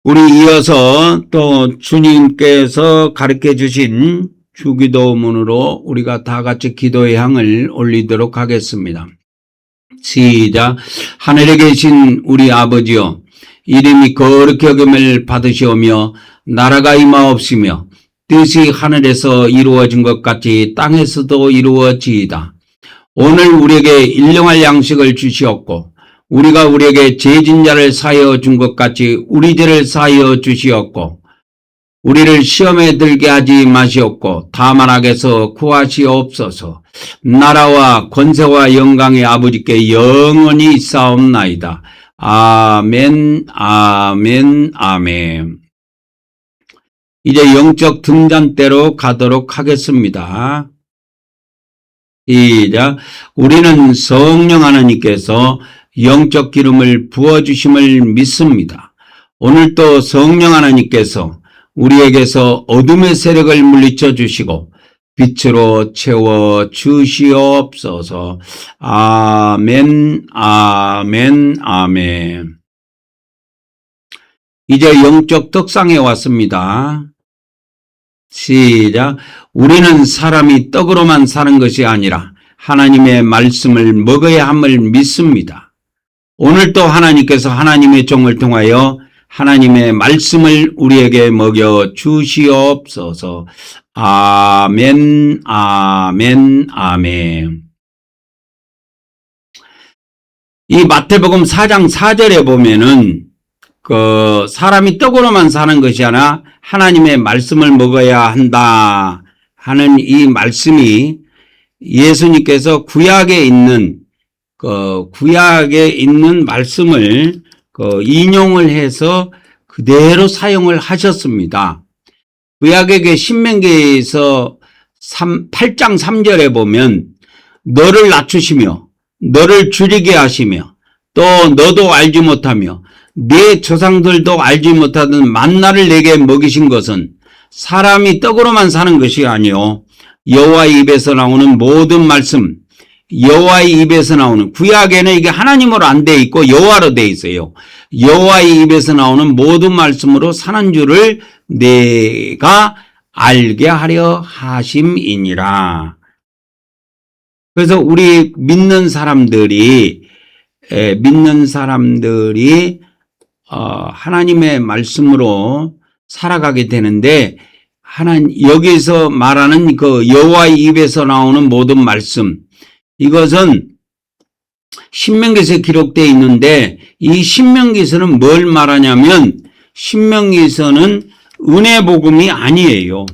우리 이어서 또 주님께서 가르쳐 주신 주기도문으로 우리가 다 같이 기도의 향을 올리도록 하겠습니다. 시작. 하늘에 계신 우리 아버지여, 이름이 거룩히 여김을 받으시오며 나라가 임하옵시며 뜻이 하늘에서 이루어진 것 같이 땅에서도 이루어지이다. 오늘 우리에게 일용할 양식을 주시옵고 우리가 우리에게 죄진 자를 사하여 준 것 같이 우리 죄를 사하여 주시옵고 우리를 시험에 들게 하지 마시옵고 다만 악에서 구하시옵소서. 나라와 권세와 영광의 아버지께 영원히 있사옵나이다. 아멘, 아멘, 아멘. 이제 영적 등잔대로 가도록 하겠습니다. 시작. 우리는 성령 하나님께서 영적 기름을 부어주심을 믿습니다. 오늘도 성령 하나님께서 우리에게서 어둠의 세력을 물리쳐 주시고 빛으로 채워 주시옵소서. 아멘, 아멘, 아멘. 이제 영적 떡상에 왔습니다. 시작. 우리는 사람이 떡으로만 사는 것이 아니라 하나님의 말씀을 먹어야 함을 믿습니다. 오늘도 하나님께서 하나님의 종을 통하여 하나님의 말씀을 우리에게 먹여 주시옵소서. 아멘, 아멘, 아멘. 이 마태복음 4장 4절에 보면은 사람이 떡으로만 사는 것이 아니라 하나님의 말씀을 먹어야 한다 하는 이 말씀이 예수님께서 구약에 있는 말씀을 인용을 해서 그대로 사용을 하셨습니다. 구약의 신명기에서 8장 3절에 보면 너를 낮추시며 너를 줄이게 하시며 또 너도 알지 못하며 네 조상들도 알지 못하던 만나를 내게 먹이신 것은 사람이 떡으로만 사는 것이 아니요 여호와의 입에서 나오는 모든 말씀, 여호와의 입에서 나오는, 구약에는 이게 하나님으로 안 돼 있고 여호와로 돼 있어요. 여호와의 입에서 나오는 모든 말씀으로 사는 줄을 내가 알게 하려 하심이니라. 그래서 우리 믿는 사람들이 하나님의 말씀으로 살아가게 되는데, 여기서 말하는 그 여호와의 입에서 나오는 모든 말씀, 이것은 신명기서에 기록되어 있는데 이 신명기서는 뭘 말하냐면 신명기서는 은혜 복음이 아니에요.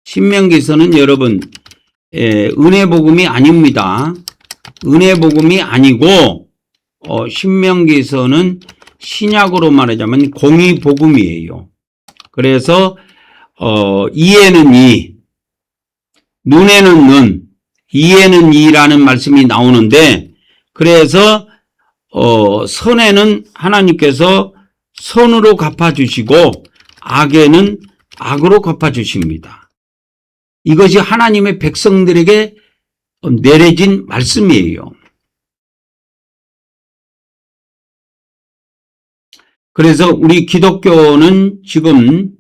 신명기서는 여러분 은혜 복음이 아닙니다. 은혜 복음이 아니고 신명기서는 신약으로 말하자면 공의 복음이에요. 그래서 이에는 이, 눈에는 눈, 이에는 이라는 말씀이 나오는데 그래서 선에는 하나님께서 선으로 갚아주시고 악에는 악으로 갚아주십니다. 이것이 하나님의 백성들에게 내려진 말씀이에요. 그래서 우리 기독교는 지금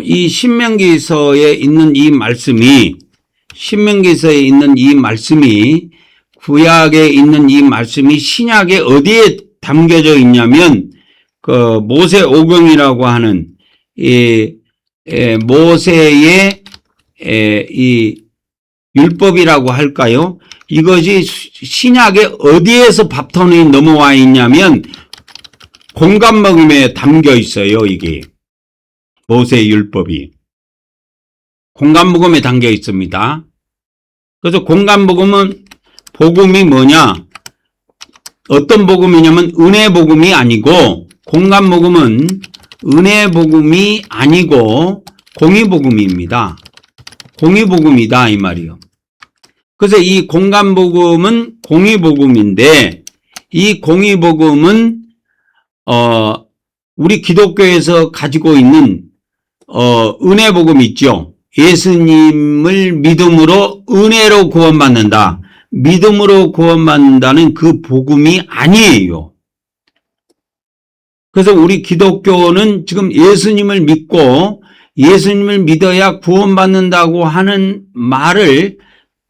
이 신명기서에 있는 이 말씀이 구약에 있는 이 말씀이 신약에 어디에 담겨져 있냐면 그 모세 오경이라고 하는 모세의 이 율법이라고 할까요? 이것이 신약에 어디에서 바톤이 넘어와 있냐면 공감복음에 담겨 있어요. 이게 모세의 율법이 공감복음에 담겨 있습니다. 그래서 공감복음은 복음이 뭐냐? 어떤 복음이냐면 은혜 복음이 아니고 공감복음은 은혜 복음이 아니고 공의 복음입니다. 공의 복음이다 이 말이요. 그래서 이 공감복음은 공의 복음인데 이 공의 복음은 우리 기독교에서 가지고 있는 은혜 복음 있죠. 예수님을 믿음으로 은혜로 구원받는다. 믿음으로 구원받는다는 그 복음이 아니에요. 그래서 우리 기독교는 지금 예수님을 믿고 예수님을 믿어야 구원받는다고 하는 말을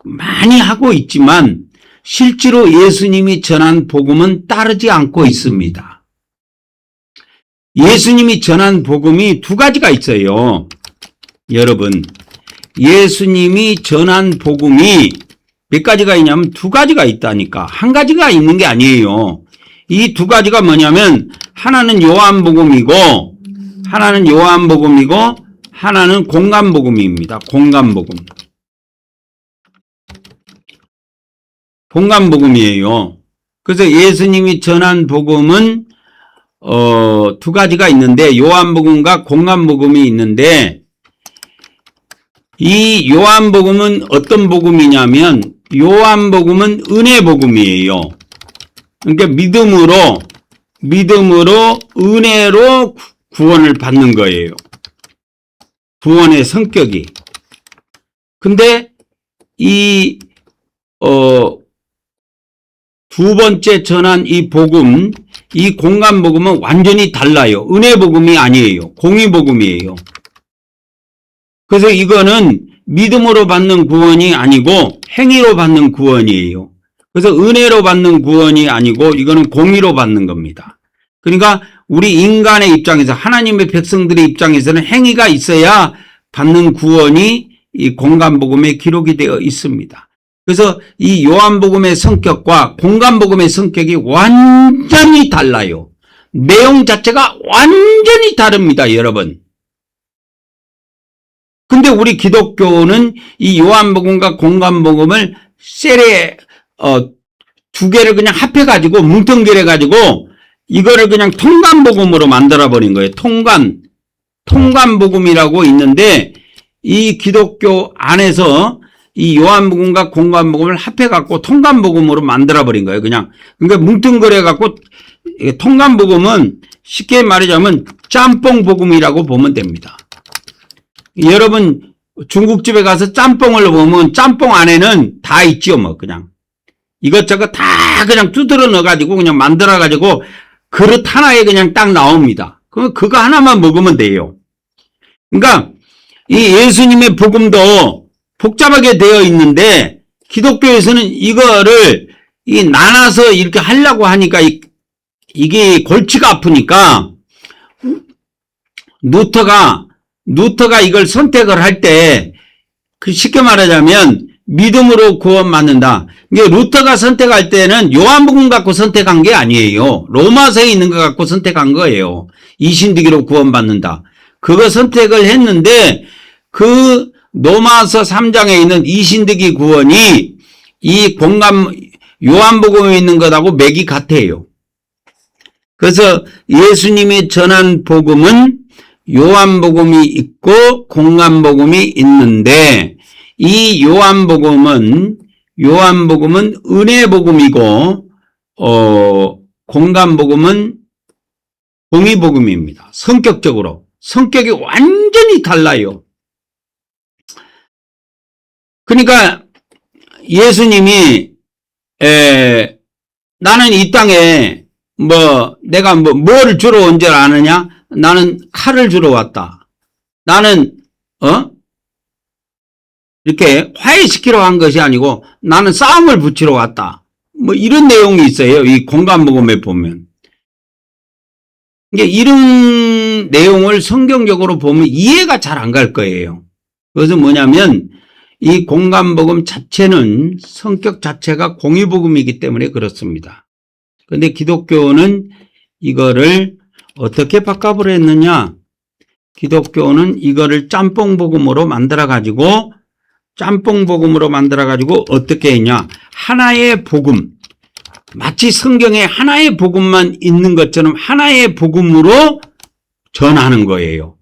많이 하고 있지만 실제로 예수님이 전한 복음은 따르지 않고 있습니다. 예수님이 전한 복음이 두 가지가 있어요. 여러분, 예수님이 전한 복음이 몇 가지가 있냐면 두 가지가 있다니까. 한 가지가 있는 게 아니에요. 이 두 가지가 뭐냐면 하나는 요한복음이고 하나는 공감복음입니다. 공감복음이에요. 그래서 예수님이 전한 복음은 두 가지가 있는데 요한복음과 공감복음이 있는데 이 요한복음은 어떤 복음이냐면 요한복음은 은혜 복음이에요. 그러니까 믿음으로 은혜로 구원을 받는 거예요. 구원의 성격이. 근데 이 두 번째 전한 이 복음, 이 공감복음은 완전히 달라요. 은혜 복음이 아니에요. 공의 복음이에요. 그래서 이거는 믿음으로 받는 구원이 아니고 행위로 받는 구원이에요. 그래서 은혜로 받는 구원이 아니고 이거는 공의로 받는 겁니다. 그러니까 우리 인간의 입장에서 하나님의 백성들의 입장에서는 행위가 있어야 받는 구원이 이 공감복음에 기록이 되어 있습니다. 그래서 이 요한복음의 성격과 공감복음의 성격이 완전히 달라요. 내용 자체가 완전히 다릅니다, 여러분. 근데 우리 기독교는 이 요한복음과 공감복음을 두 개를 그냥 합해가지고 뭉텅결해가지고 이거를 그냥 통감복음으로 만들어버린 거예요. 통감복음이라고 있는데 이 기독교 안에서 이 요한복음과 공감복음을 합해갖고 통감복음으로 만들어버린 거예요. 그냥. 그러니까 뭉뚱그려갖고 통감복음은 쉽게 말하자면 짬뽕복음이라고 보면 됩니다. 여러분 중국집에 가서 짬뽕을 보면 짬뽕 안에는 다 있죠. 뭐 그냥 이것저것 다 그냥 두드러 넣어가지고 그냥 만들어가지고 그릇 하나에 그냥 딱 나옵니다. 그거 하나만 먹으면 돼요. 그러니까 이 예수님의 복음도 복잡하게 되어 있는데 기독교에서는 이거를 나눠서 이렇게 하려고 하니까 이게 골치가 아프니까 루터가 이걸 선택을 할 때 쉽게 말하자면 믿음으로 구원받는다. 이게 루터가 선택할 때는 요한복음 갖고 선택한 게 아니에요. 로마서에 있는 거 갖고 선택한 거예요. 이신득이로 구원받는다. 그거 선택을 했는데 그 로마서 3장에 있는 이신득이 구원이 이 요한복음에 있는 것하고 맥이 같아요. 그래서 예수님이 전한 복음은 요한복음이 있고 공감복음이 있는데 이 요한복음은 은혜복음이고 공감복음은 공의복음입니다. 성격적으로 성격이 완전히 달라요. 그러니까 예수님이 나는 이 땅에 내가 뭘 주러 온 줄 아느냐? 나는 칼을 주러 왔다. 나는 이렇게 화해시키러 한 것이 아니고 나는 싸움을 붙이러 왔다. 이런 내용이 있어요. 이 공감복음에 보면. 이게 이런 내용을 성경적으로 보면 이해가 잘 안 갈 거예요. 그것은 뭐냐면 이 공감복음 자체는 성격 자체가 공의복음이기 때문에 그렇습니다. 그런데 기독교는 이거를 어떻게 바꿔버렸느냐? 기독교는 이거를 짬뽕복음으로 만들어가지고 어떻게 했냐? 하나의 복음. 마치 성경에 하나의 복음만 있는 것처럼 하나의 복음으로 전하는 거예요.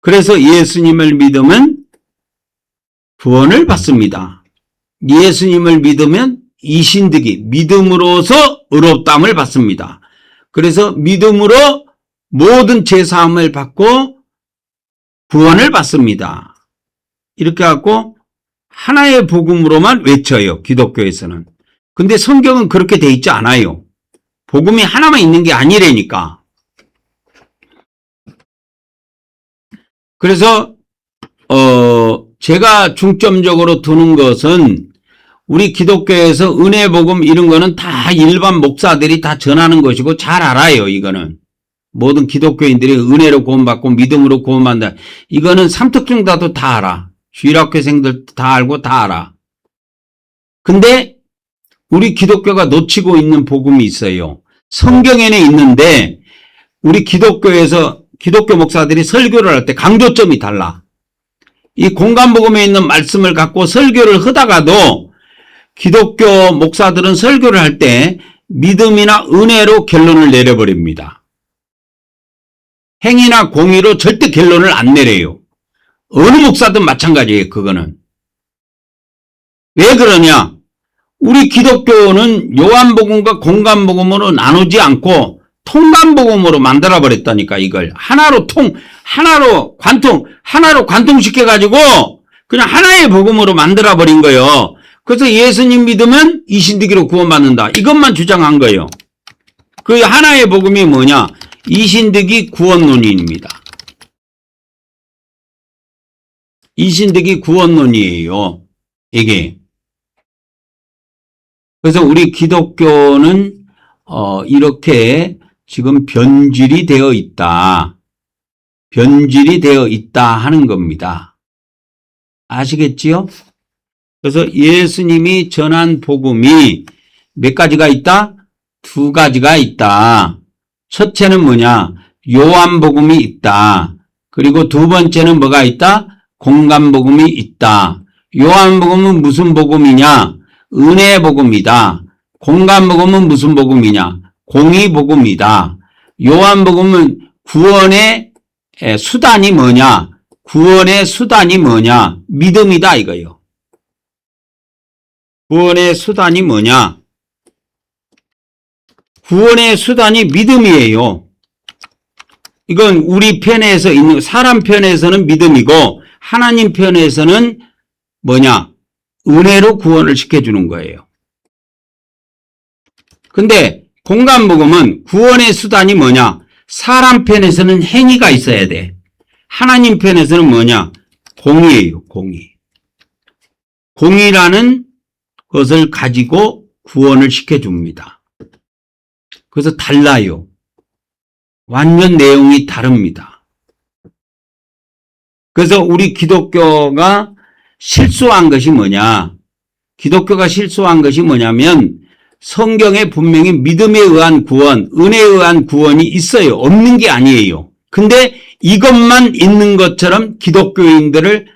그래서 예수님을 믿으면 구원을 받습니다. 예수님을 믿으면 이신득이 믿음으로서 의롭다함을 받습니다. 그래서 믿음으로 모든 죄사함을 받고 구원을 받습니다. 이렇게 갖고 하나의 복음으로만 외쳐요. 기독교에서는. 근데 성경은 그렇게 돼 있지 않아요. 복음이 하나만 있는 게 아니라니까. 그래서 제가 중점적으로 두는 것은 우리 기독교에서 은혜 복음 이런 거는 다 일반 목사들이 다 전하는 것이고 잘 알아요. 이거는 모든 기독교인들이 은혜로 구원받고 믿음으로 구원받는다. 이거는 삼특중다도 다 알아. 주일학교생들 다 알고 다 알아. 근데 우리 기독교가 놓치고 있는 복음이 있어요. 성경에는 있는데 우리 기독교에서 기독교 목사들이 설교를 할 때 강조점이 달라. 이 공감복음에 있는 말씀을 갖고 설교를 하다가도 기독교 목사들은 설교를 할 때 믿음이나 은혜로 결론을 내려버립니다. 행위나 공의로 절대 결론을 안 내려요. 어느 목사든 마찬가지예요. 그거는. 왜 그러냐? 우리 기독교는 요한복음과 공감복음으로 나누지 않고 통감복음으로 만들어버렸다니까. 이걸 하나로 관통시켜가지고 그냥 하나의 복음으로 만들어버린 거예요. 그래서 예수님 믿으면 이신득이로 구원받는다. 이것만 주장한 거예요. 그 하나의 복음이 뭐냐? 이신득이 구원론입니다. 이신득이 구원론이에요. 이게. 그래서 우리 기독교는 이렇게 지금 변질이 되어 있다. 변질이 되어 있다 하는 겁니다. 아시겠지요? 그래서 예수님이 전한 복음이 몇 가지가 있다? 두 가지가 있다. 첫째는 뭐냐? 요한복음이 있다. 그리고 두 번째는 뭐가 있다? 공감복음이 있다. 요한복음은 무슨 복음이냐? 은혜복음이다. 공감복음은 무슨 복음이냐? 공의복음이다. 요한복음은 구원의 수단이 뭐냐? 구원의 수단이 뭐냐? 믿음이다 이거요. 구원의 수단이 뭐냐? 구원의 수단이 믿음이에요. 이건 우리 편에서 있는, 사람 편에서는 믿음이고 하나님 편에서는 뭐냐? 은혜로 구원을 시켜주는 거예요. 근데 공감복음은 구원의 수단이 뭐냐? 사람 편에서는 행위가 있어야 돼. 하나님 편에서는 뭐냐? 공의예요. 공의. 공의라는 것을 가지고 구원을 시켜줍니다. 그래서 달라요. 완전 내용이 다릅니다. 그래서 우리 기독교가 실수한 것이 뭐냐? 기독교가 실수한 것이 뭐냐면 성경에 분명히 믿음에 의한 구원, 은혜에 의한 구원이 있어요. 없는 게 아니에요. 근데 이것만 있는 것처럼 기독교인들에게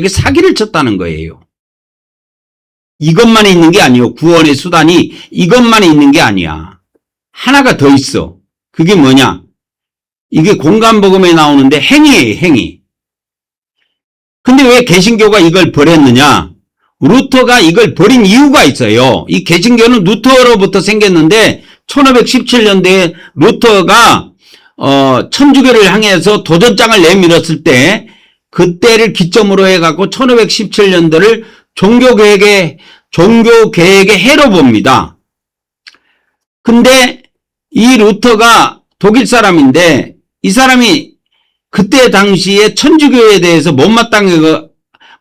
사기를 쳤다는 거예요. 이것만 있는 게 아니에요. 구원의 수단이 이것만 있는 게 아니야. 하나가 더 있어. 그게 뭐냐? 이게 공간복음에 나오는데 행위예요, 행위. 근데 왜 개신교가 이걸 버렸느냐? 루터가 이걸 버린 이유가 있어요. 이 개신교는 루터로부터 생겼는데 1517년도에 루터가 천주교를 향해서 도전장을 내밀었을 때 그때를 기점으로 해갖고 1517년도를 종교개혁의 해로 봅니다. 근데 이 루터가 독일 사람인데 이 사람이 그때 당시에 천주교에 대해서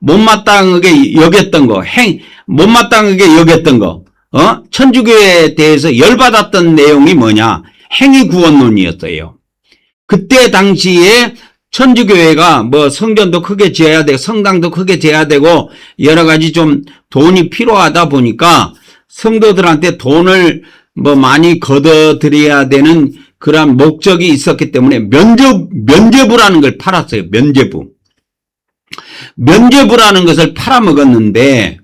못마땅하게 여겼던 거, 천주교에 대해서 열받았던 내용이 뭐냐? 행위구원론이었어요. 그때 당시에 천주교회가 뭐 성전도 크게 지어야 되고 성당도 크게 지어야 되고 여러 가지 좀 돈이 필요하다 보니까 성도들한테 돈을 뭐 많이 걷어들여야 되는 그런 목적이 있었기 때문에 면죄부라는 걸 팔았어요. 면죄부라는 것을 팔아먹었는데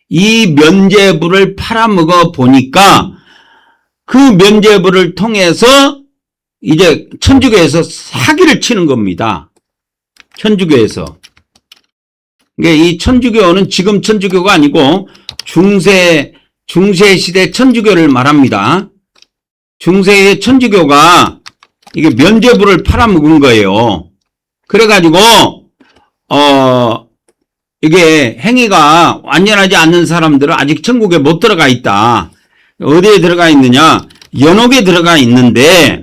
이 면죄부를 팔아먹어 보니까 그 면죄부를 통해서 이제 천주교에서 사기를 치는 겁니다. 천주교에서. 그러니까 이 천주교는 지금 천주교가 아니고 중세 시대 천주교를 말합니다. 중세의 천주교가 이게 면죄부를 팔아먹은 거예요. 그래가지고 이게 행위가 완전하지 않는 사람들은 아직 천국에 못 들어가 있다. 어디에 들어가 있느냐? 연옥에 들어가 있는데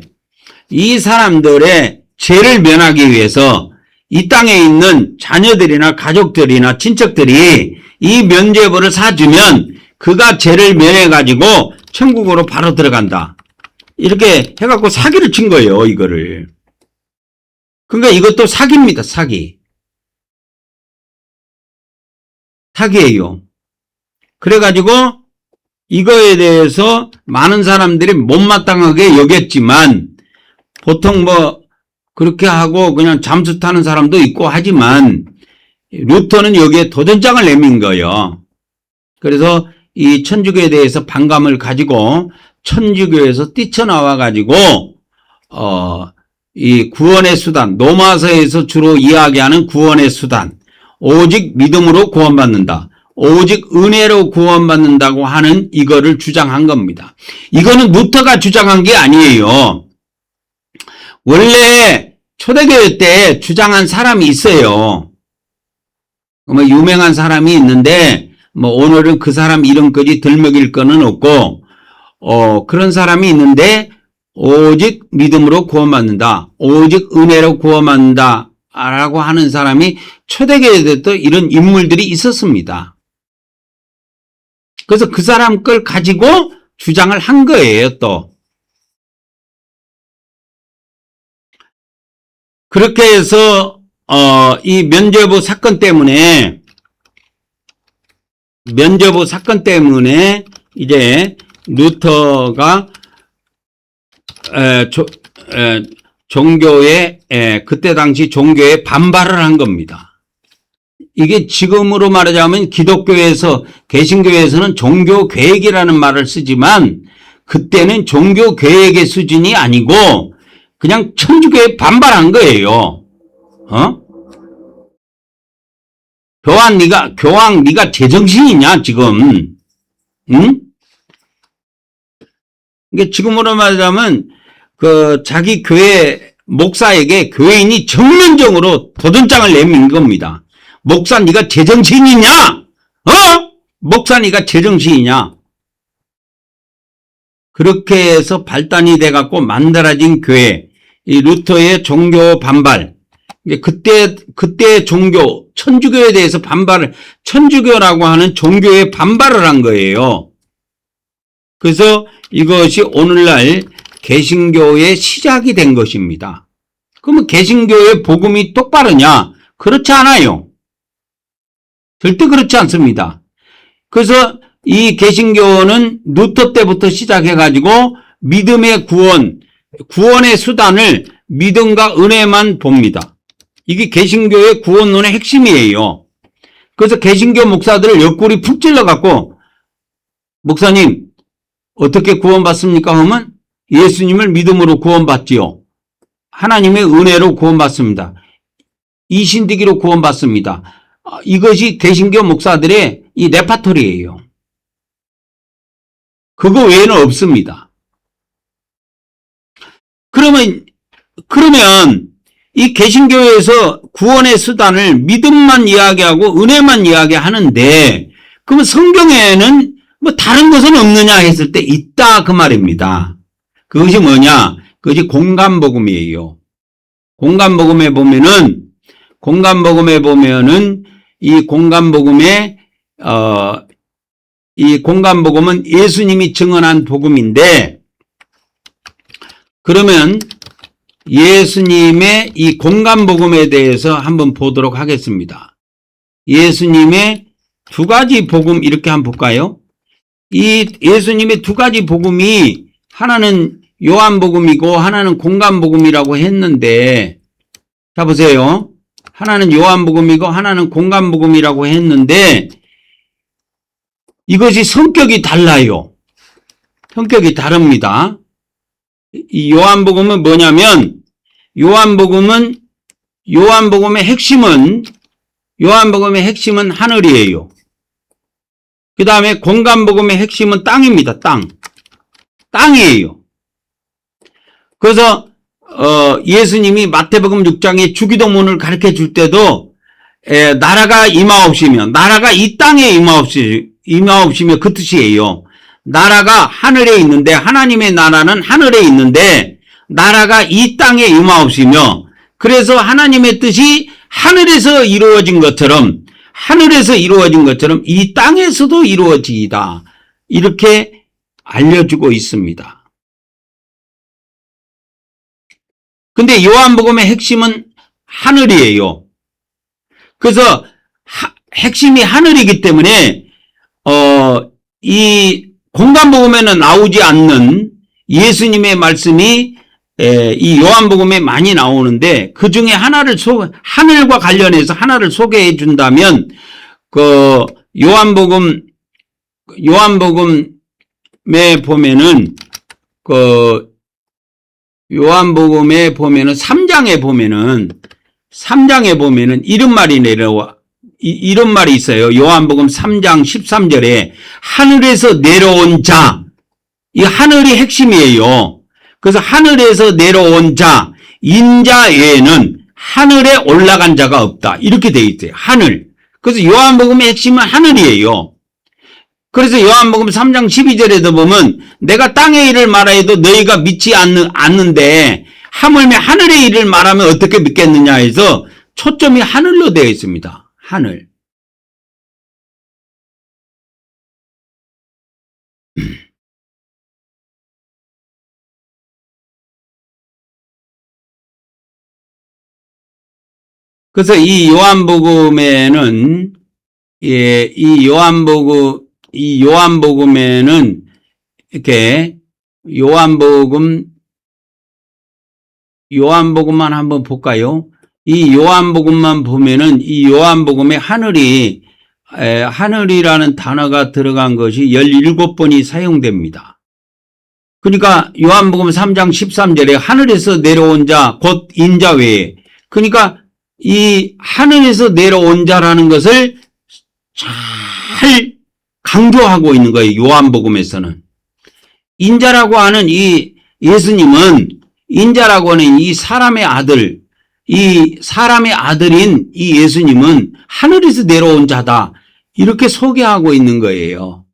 이 사람들의 죄를 면하기 위해서 이 땅에 있는 자녀들이나 가족들이나 친척들이 이 면죄부를 사주면 그가 죄를 면해가지고 천국으로 바로 들어간다. 이렇게 해갖고 사기를 친 거예요, 이거를. 그러니까 이것도 사기입니다, 사기. 사기예요. 그래가지고 이거에 대해서 많은 사람들이 못마땅하게 여겼지만 보통 뭐 그렇게 하고 그냥 잠수 타는 사람도 있고 하지만 루터는 여기에 도전장을 내민 거예요. 그래서 이 천주교에 대해서 반감을 가지고 천주교에서 뛰쳐나와 가지고 이 구원의 수단, 로마서에서 주로 이야기하는 구원의 수단, 오직 믿음으로 구원받는다. 오직 은혜로 구원받는다고 하는 이거를 주장한 겁니다. 이거는 루터가 주장한 게 아니에요. 원래 초대교회 때 주장한 사람이 있어요. 뭐 유명한 사람이 있는데 뭐 오늘은 그 사람 이름까지 들먹일 거는 없고 그런 사람이 있는데 오직 믿음으로 구원받는다. 오직 은혜로 구원받는다. 라고 하는 사람이 초대교회에도 이런 인물들이 있었습니다. 그래서 그 사람 걸 가지고 주장을 한 거예요, 또. 그렇게 해서 이 면죄부 사건 때문에 이제 루터가 그때 당시 종교에 반발을 한 겁니다. 이게 지금으로 말하자면 기독교에서, 개신교에서는 종교개혁이라는 말을 쓰지만 그때는 종교개혁의 수준이 아니고 그냥 천주교에 반발한 거예요. 교황 네가 제정신이냐 지금? 응? 이게 지금으로 말하자면 자기 교회 목사에게 교회인이 정면적으로 도전장을 내민 겁니다. 목사 네가 제정신이냐? 목사 네가 제정신이냐? 그렇게 해서 발단이 돼갖고 만들어진 교회, 이 루터의 종교 반발. 그때 종교, 천주교에 대해서 천주교라고 하는 종교에 반발을 한 거예요. 그래서 이것이 오늘날 개신교의 시작이 된 것입니다. 그러면 개신교의 복음이 똑바르냐? 그렇지 않아요. 절대 그렇지 않습니다. 그래서 이 개신교는 루터 때부터 시작해가지고 믿음의 구원의 수단을 믿음과 은혜만 봅니다. 이게 개신교의 구원론의 핵심이에요. 그래서 개신교 목사들을 옆구리 푹 찔러갖고 목사님 어떻게 구원받습니까? 하면 예수님을 믿음으로 구원받지요. 하나님의 은혜로 구원받습니다. 이신득이로 구원받습니다. 이것이 개신교 목사들의 이 레파토리예요. 그거 외에는 없습니다. 그러면 이 개신교에서 구원의 수단을 믿음만 이야기하고 은혜만 이야기하는데 그러면 성경에는 뭐 다른 것은 없느냐 했을 때 있다 그 말입니다. 그것이 뭐냐? 그것이 공감복음이에요. 공감복음에 보면은 이 공감복음은 예수님이 증언한 복음인데 그러면 예수님의 이 공감복음에 대해서 한번 보도록 하겠습니다. 예수님의 두 가지 복음 이렇게 한번 볼까요? 이 예수님의 두 가지 복음이 하나는 요한복음이고 하나는 공감복음이라고 했는데 자 보세요. 하나는 요한복음이고 하나는 공감복음이라고 했는데 이것이 성격이 달라요. 성격이 다릅니다. 이 요한복음은 뭐냐면 요한복음의 핵심은 하늘이에요. 그 다음에 공감복음의 핵심은 땅입니다. 땅이에요. 그래서 예수님이 마태복음 6장에 주기도문을 가르쳐 줄 때도 나라가 임하옵시며 나라가 이 땅에 임하옵시며 그 뜻이에요. 나라가 하늘에 있는데 하나님의 나라는 하늘에 있는데 나라가 이 땅에 임하옵시며 그래서 하나님의 뜻이 하늘에서 이루어진 것처럼 이 땅에서도 이루어지이다. 이렇게 알려주고 있습니다. 근데 요한복음의 핵심은 하늘이에요. 그래서 핵심이 하늘이기 때문에 이 공감복음에는 나오지 않는 예수님의 말씀이 이 요한복음에 많이 나오는데 그 중에 하늘과 관련해서 하나를 소개해 준다면 그 요한복음에 보면은 3장에 보면은 이런 말이 있어요. 요한복음 3장 13절에 하늘에서 내려온 자, 이 하늘이 핵심이에요. 그래서 하늘에서 내려온 자, 인자 외에는 하늘에 올라간 자가 없다. 이렇게 돼 있어요. 하늘. 그래서 요한복음의 핵심은 하늘이에요. 그래서 요한복음 3장 12절에도 보면 내가 땅의 일을 말하여도 너희가 믿지 않는데 하물며 하늘의 일을 말하면 어떻게 믿겠느냐 해서 초점이 하늘로 되어 있습니다. 하늘. 그래서 이 요한복음에는 이렇게 요한복음만 한번 볼까요? 이 요한복음만 보면은 이 요한복음에 하늘이라는 단어가 들어간 것이 17번이 사용됩니다. 그러니까 요한복음 3장 13절에 하늘에서 내려온 자, 곧 인자 외에. 그러니까 이 하늘에서 내려온 자라는 것을 잘 강조하고 있는 거예요. 요한복음에서는. 인자라고 하는 이 예수님은 인자라고 하는 이 사람의 아들인 이 예수님은 하늘에서 내려온 자다. 이렇게 소개하고 있는 거예요.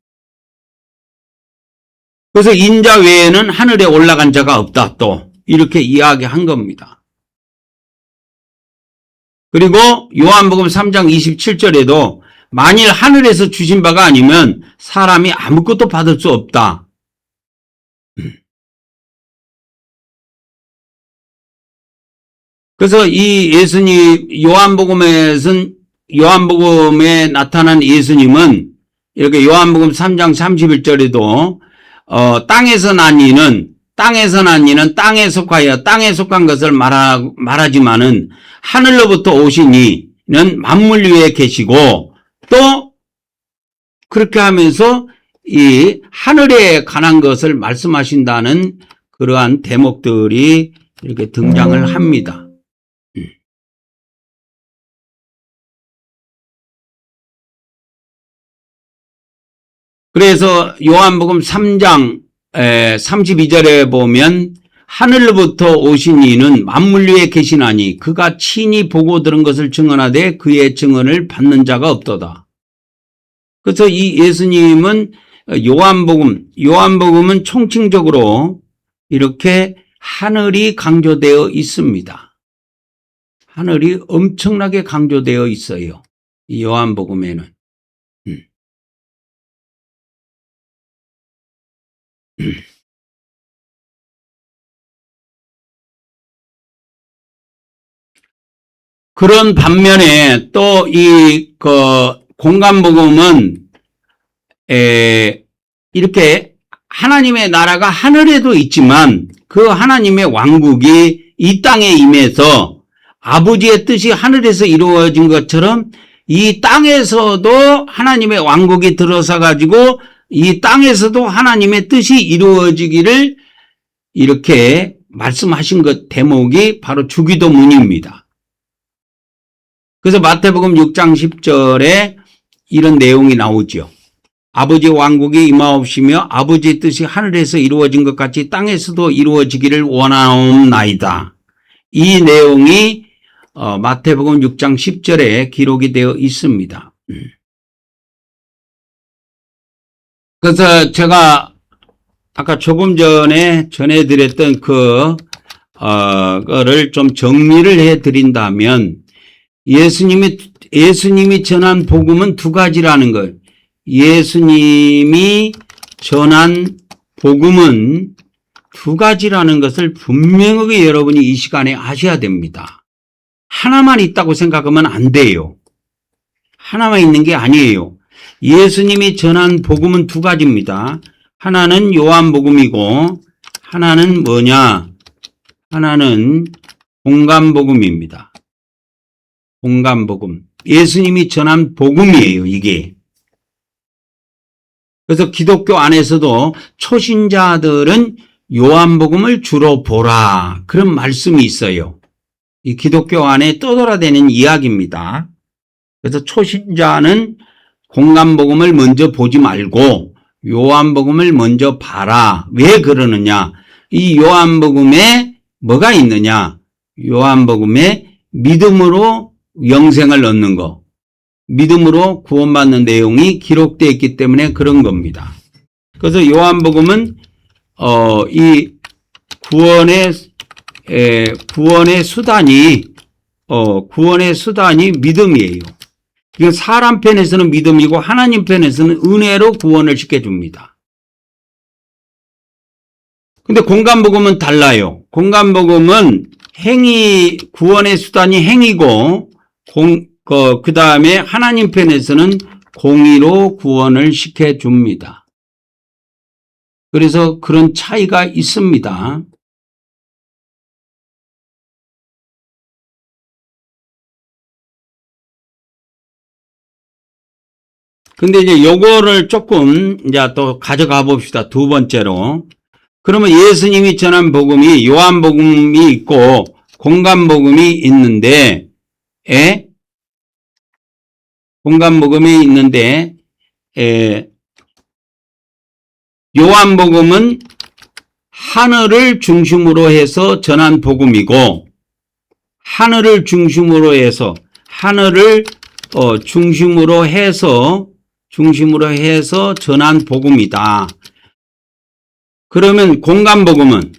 그래서 인자 외에는 하늘에 올라간 자가 없다. 또 이렇게 이야기한 겁니다. 그리고 요한복음 3장 27절에도 만일 하늘에서 주신 바가 아니면 사람이 아무것도 받을 수 없다. 그래서 이 요한복음에 나타난 예수님은 이렇게 요한복음 3장 31절에도 땅에서 난 이는 땅에 속하여 땅에 속한 것을 말하지만은 하늘로부터 오신 이는 만물 위에 계시고 또 그렇게 하면서 이 하늘에 관한 것을 말씀하신다는 그러한 대목들이 이렇게 등장을 합니다. 그래서 요한복음 3장 32절에 보면 하늘로부터 오신 이는 만물 위에 계시나니 그가 친히 보고 들은 것을 증언하되 그의 증언을 받는 자가 없도다. 그래서 이 예수님은 요한복음은 총칭적으로 이렇게 하늘이 강조되어 있습니다. 하늘이 엄청나게 강조되어 있어요. 이 요한복음에는. 그런 반면에 또 이 공간복음은 이렇게 하나님의 나라가 하늘에도 있지만 그 하나님의 왕국이 이 땅에 임해서 아버지의 뜻이 하늘에서 이루어진 것처럼 이 땅에서도 하나님의 왕국이 들어서 가지고 이 땅에서도 하나님의 뜻이 이루어지기를 이렇게 말씀하신 것 대목이 바로 주기도문입니다. 그래서 마태복음 6장 10절에 이런 내용이 나오죠. 아버지의 왕국이 임하옵시며 아버지의 뜻이 하늘에서 이루어진 것 같이 땅에서도 이루어지기를 원하옵나이다. 이 내용이 마태복음 6장 10절에 기록이 되어 있습니다. 그래서 제가 아까 조금 전에 전해드렸던 거를 좀 정리를 해드린다면 예수님이 전한 복음은 두 가지라는 걸. 예수님이 전한 복음은 두 가지라는 것을 분명하게 여러분이 이 시간에 아셔야 됩니다. 하나만 있다고 생각하면 안 돼요. 하나만 있는 게 아니에요. 예수님이 전한 복음은 두 가지입니다. 하나는 요한복음이고 하나는 뭐냐? 하나는 공간복음입니다. 공간복음. 예수님이 전한 복음이에요, 이게. 그래서 기독교 안에서도 초신자들은 요한복음을 주로 보라. 그런 말씀이 있어요. 이 기독교 안에 떠돌아다니는 이야기입니다. 그래서 초신자는 공간복음을 먼저 보지 말고 요한복음을 먼저 봐라. 왜 그러느냐? 이 요한복음에 뭐가 있느냐? 요한복음에 믿음으로 영생을 얻는 거, 믿음으로 구원받는 내용이 기록되어 있기 때문에 그런 겁니다. 그래서 요한복음은 이 구원의 수단이 믿음이에요. 이건 사람 편에서는 믿음이고 하나님 편에서는 은혜로 구원을 시켜줍니다. 근데 공간복음은 달라요. 공간복음은 구원의 수단이 행위고 그 다음에 하나님 편에서는 공의로 구원을 시켜줍니다. 그래서 그런 차이가 있습니다. 근데 이제 요거를 조금 이제 또 가져가 봅시다. 두 번째로. 그러면 예수님이 전한 복음이 요한복음이 있고 공간복음이 있는데, 요한복음은 하늘을 중심으로 해서 전한 복음이고, 하늘을 중심으로 해서 전한 복음이다. 그러면 공간복음은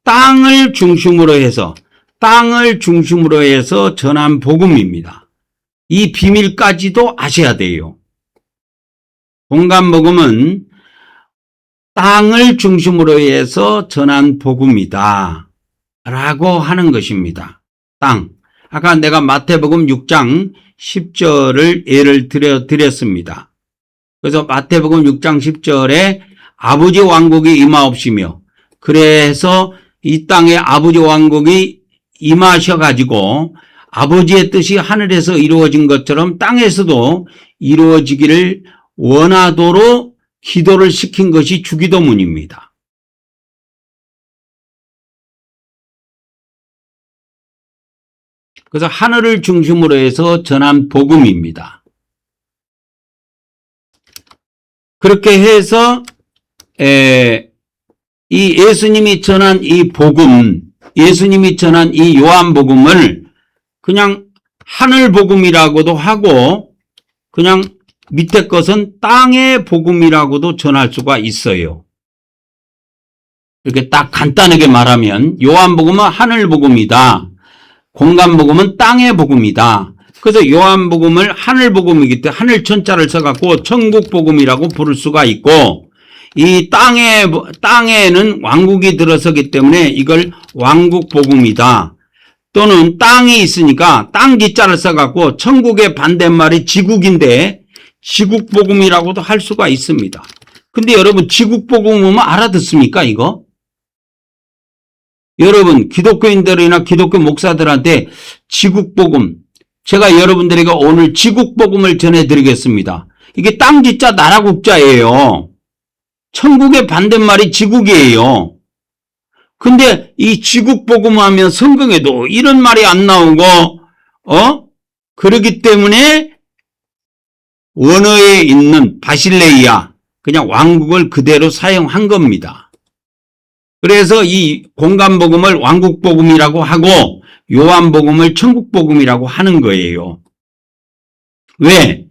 땅을 중심으로 해서 전한 복음입니다. 이 비밀까지도 아셔야 돼요. 공간복음은 땅을 중심으로 해서 전한 복음이다 라고 하는 것입니다. 땅. 아까 내가 마태복음 6장 10절을 예를 드렸습니다. 그래서 마태복음 6장 10절에 아버지 왕국이 임하옵시며, 그래서 이 땅에 아버지 왕국이 임하셔가지고 아버지의 뜻이 하늘에서 이루어진 것처럼 땅에서도 이루어지기를 원하도록 기도를 시킨 것이 주기도문입니다. 그래서 하늘을 중심으로 해서 전한 복음입니다. 그렇게 해서 이 예수님이 전한 이 복음, 예수님이 전한 이 요한복음을 그냥 하늘 복음이라고도 하고 그냥 밑에 것은 땅의 복음이라고도 전할 수가 있어요. 이렇게 딱 간단하게 말하면 요한복음은 하늘 복음이다. 공간복음은 땅의 복음이다. 그래서 요한복음을 하늘 복음이기 때문에 하늘 천자를 써갖고 천국 복음이라고 부를 수가 있고, 이 땅에는 왕국이 들어서기 때문에 이걸 왕국 복음이다. 또는 땅이 있으니까 땅 기자를 써갖고 천국의 반대말이 지국인데 지국 복음이라고도 할 수가 있습니다. 근데 여러분 지국 복음은 알아듣습니까 이거? 여러분 기독교인들이나 기독교 목사들한테 지국 복음, 제가 여러분들에게 오늘 지국 복음을 전해드리겠습니다. 이게 땅 기자 나라 국자예요. 천국의 반대말이 지국이에요. 근데 이 지국 복음 하면 성경에도 이런 말이 안 나오고, 그러기 때문에 원어에 있는 바실레이아, 그냥 왕국을 그대로 사용한 겁니다. 그래서 이 공간복음을 왕국복음이라고 하고 요한복음을 천국복음이라고 하는 거예요. 왜?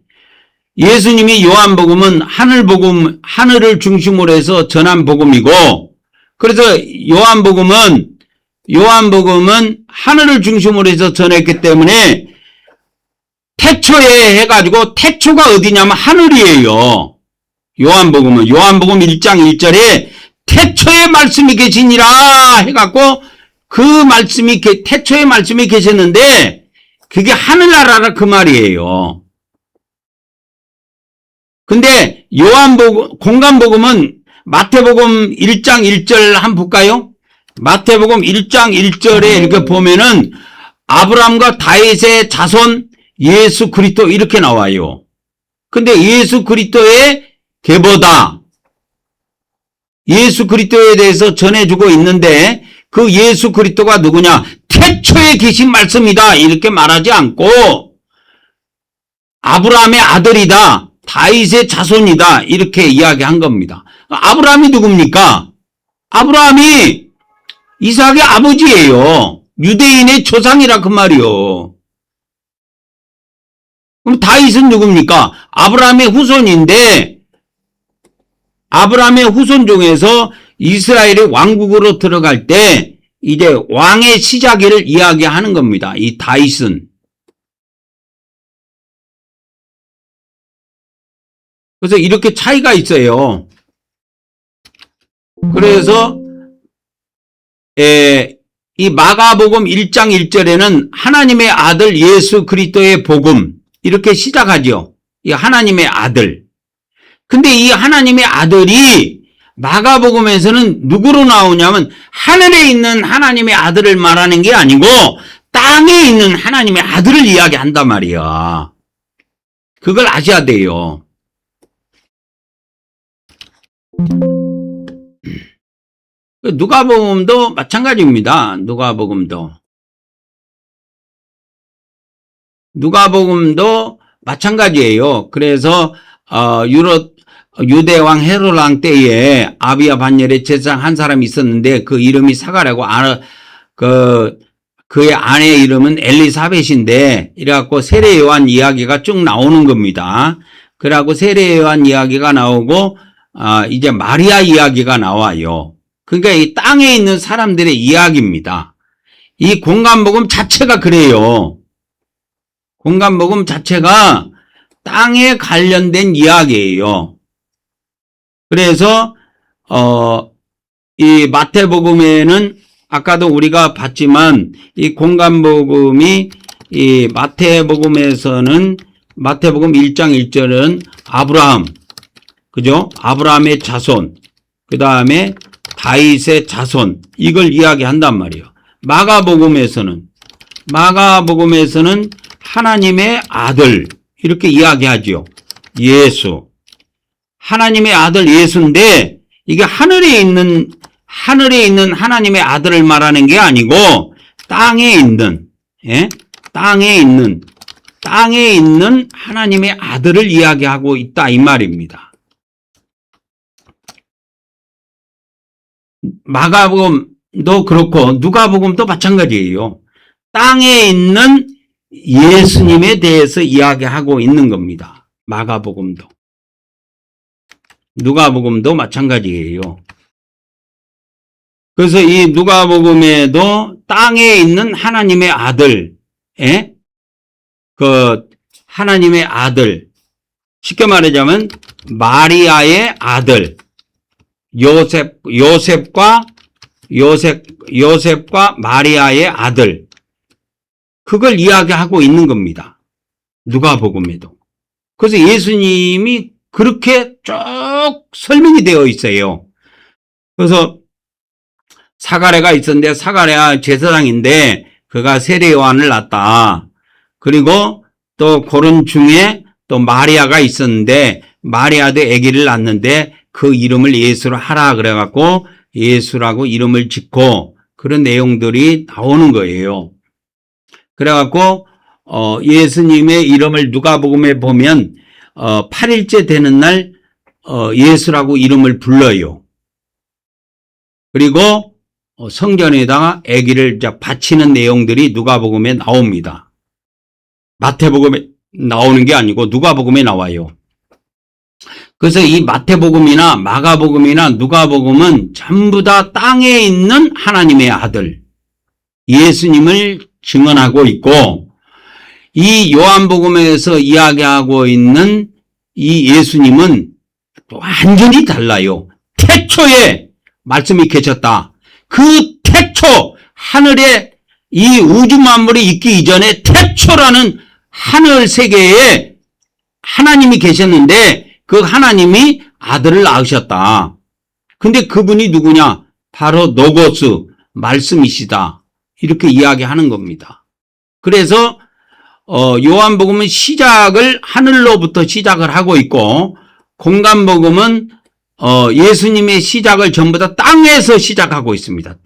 예수님이 요한복음은 하늘복음, 하늘을 중심으로 해서 전한 복음이고, 그래서 요한복음은 하늘을 중심으로 해서 전했기 때문에 태초에 해가지고 태초가 어디냐면 하늘이에요. 요한복음 1장 1절에 태초에 말씀이 계시니라 해갖고 그 말씀이 태초에 말씀이 계셨는데 그게 하늘나라라 그 말이에요. 근데 공간복음은 마태복음 1장 1절 한번 볼까요? 마태복음 1장 1절에 이렇게 보면은 아브라함과 다윗의 자손 예수 그리스도 이렇게 나와요. 근데 예수 그리스도의 계보다 예수 그리스도에 대해서 전해주고 있는데 그 예수 그리스도가 누구냐? 태초에 계신 말씀이다 이렇게 말하지 않고 아브라함의 아들이다, 다윗의 자손이다 이렇게 이야기한 겁니다. 아브라함이 누굽니까? 아브라함이 이삭의 아버지예요. 유대인의 조상이라 그 말이요. 그럼 다윗은 누굽니까? 아브라함의 후손인데 아브라함의 후손 중에서 이스라엘의 왕국으로 들어갈 때 이제 왕의 시작일을 이야기하는 겁니다. 이 다윗은. 그래서 이렇게 차이가 있어요. 그래서 이 마가복음 1장 1절에는 하나님의 아들 예수 그리스도의 복음 이렇게 시작하죠. 이 하나님의 아들. 근데 이 하나님의 아들이 마가복음에서는 누구로 나오냐면 하늘에 있는 하나님의 아들을 말하는 게 아니고 땅에 있는 하나님의 아들을 이야기한단 말이야. 그걸 아셔야 돼요. 누가복음도 마찬가지입니다. 누가복음도 마찬가지예요. 그래서 유대왕 헤롯 왕 때에 아비야 반열에 제사장 한 사람이 있었는데 그 이름이 사가라고 그의 아내의 이름은 엘리사벳인데 이래갖고 세례 요한 이야기가 쭉 나오는 겁니다. 그래갖고 세례 요한 이야기가 나오고 이제 마리아 이야기가 나와요. 그러니까 이 땅에 있는 사람들의 이야기입니다. 이 공간복음 자체가 그래요. 공간복음 자체가 땅에 관련된 이야기예요. 그래서 이 마태복음에는 아까도 우리가 봤지만 이 공간복음이 이 마태복음에서는 마태복음 1장 1절은 아브라함, 그죠? 아브라함의 자손, 그 다음에 다윗의 자손, 이걸 이야기한단 말이에요. 마가복음에서는 하나님의 아들, 이렇게 이야기하죠. 예수. 하나님의 아들 예수인데, 이게 하늘에 있는 하나님의 아들을 말하는 게 아니고, 땅에 있는 하나님의 아들을 이야기하고 있다, 이 말입니다. 마가복음도 그렇고 누가복음도 마찬가지예요. 땅에 있는 예수님에 대해서 이야기하고 있는 겁니다. 마가복음도. 누가복음도 마찬가지예요. 그래서 이 누가복음에도 땅에 있는 하나님의 아들, 하나님의 아들, 쉽게 말하자면 마리아의 아들, 요셉과 마리아의 아들, 그걸 이야기하고 있는 겁니다. 누가복음에도. 그래서 예수님이 그렇게 쭉 설명이 되어 있어요. 그래서 사가랴가 있었는데, 사가랴 제사장인데 그가 세례 요한을 낳았다. 그리고 또 그런 중에 또 마리아가 있었는데, 마리아도 아기를 낳았는데 그 이름을 예수로 하라 그래갖고 예수라고 이름을 짓고, 그런 내용들이 나오는 거예요. 그래갖고 예수님의 이름을 누가복음에 보면 8일째 되는 날 예수라고 이름을 불러요. 그리고 성전에다가 아기를 바치는 내용들이 누가복음에 나옵니다. 마태복음에 나오는 게 아니고 누가복음에 나와요. 그래서 이 마태복음이나 마가복음이나 누가복음은 전부 다 땅에 있는 하나님의 아들 예수님을 증언하고 있고, 이 요한복음에서 이야기하고 있는 이 예수님은 완전히 달라요. 태초에 말씀이 계셨다. 그 태초, 하늘에 이 우주 만물이 있기 이전에 태초라는 하늘 세계에 하나님이 계셨는데 그 하나님이 아들을 낳으셨다. 근데 그분이 누구냐? 바로 노고스, 말씀이시다. 이렇게 이야기하는 겁니다. 그래서 요한복음은 시작을 하늘로부터 시작을 하고 있고, 공간복음은 예수님의 시작을 전부 다 땅에서 시작하고 있습니다.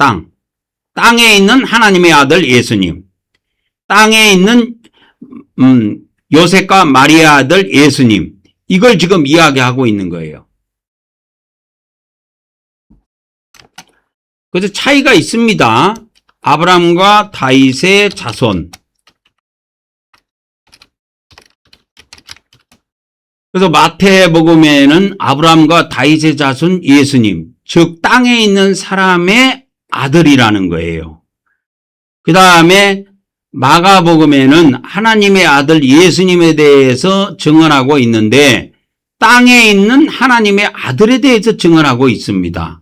땅에 있는 하나님의 아들 예수님, 땅에 있는 요셉과 마리아 아들 예수님, 이걸 지금 이야기하고 있는 거예요. 그래서 차이가 있습니다. 아브라함과 다윗의 자손. 그래서 마태복음에는 아브라함과 다윗의 자손 예수님, 즉 땅에 있는 사람의 아들이라는 거예요. 그 다음에 마가복음에는 하나님의 아들 예수님에 대해서 증언하고 있는데 땅에 있는 하나님의 아들에 대해서 증언하고 있습니다.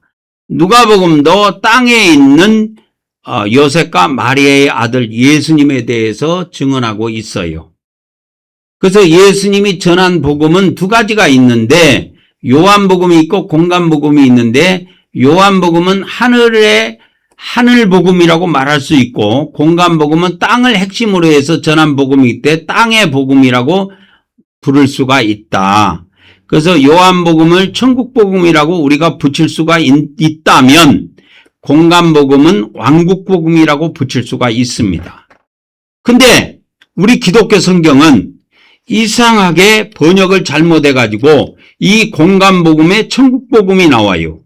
누가복음도 땅에 있는 요셉과 마리아의 아들 예수님에 대해서 증언하고 있어요. 그래서 예수님이 전한 복음은 두 가지가 있는데, 요한복음이 있고 공간복음이 있는데, 요한복음은 하늘 복음이라고 말할 수 있고, 공간복음은 땅을 핵심으로 해서 전한 복음이기 때문에 땅의 복음이라고 부를 수가 있다. 그래서 요한복음을 천국복음이라고 우리가 붙일 수가 있다면 공간복음은 왕국복음이라고 붙일 수가 있습니다. 근데 우리 기독교 성경은 이상하게 번역을 잘못해가지고 이 공간복음에 천국복음이 나와요.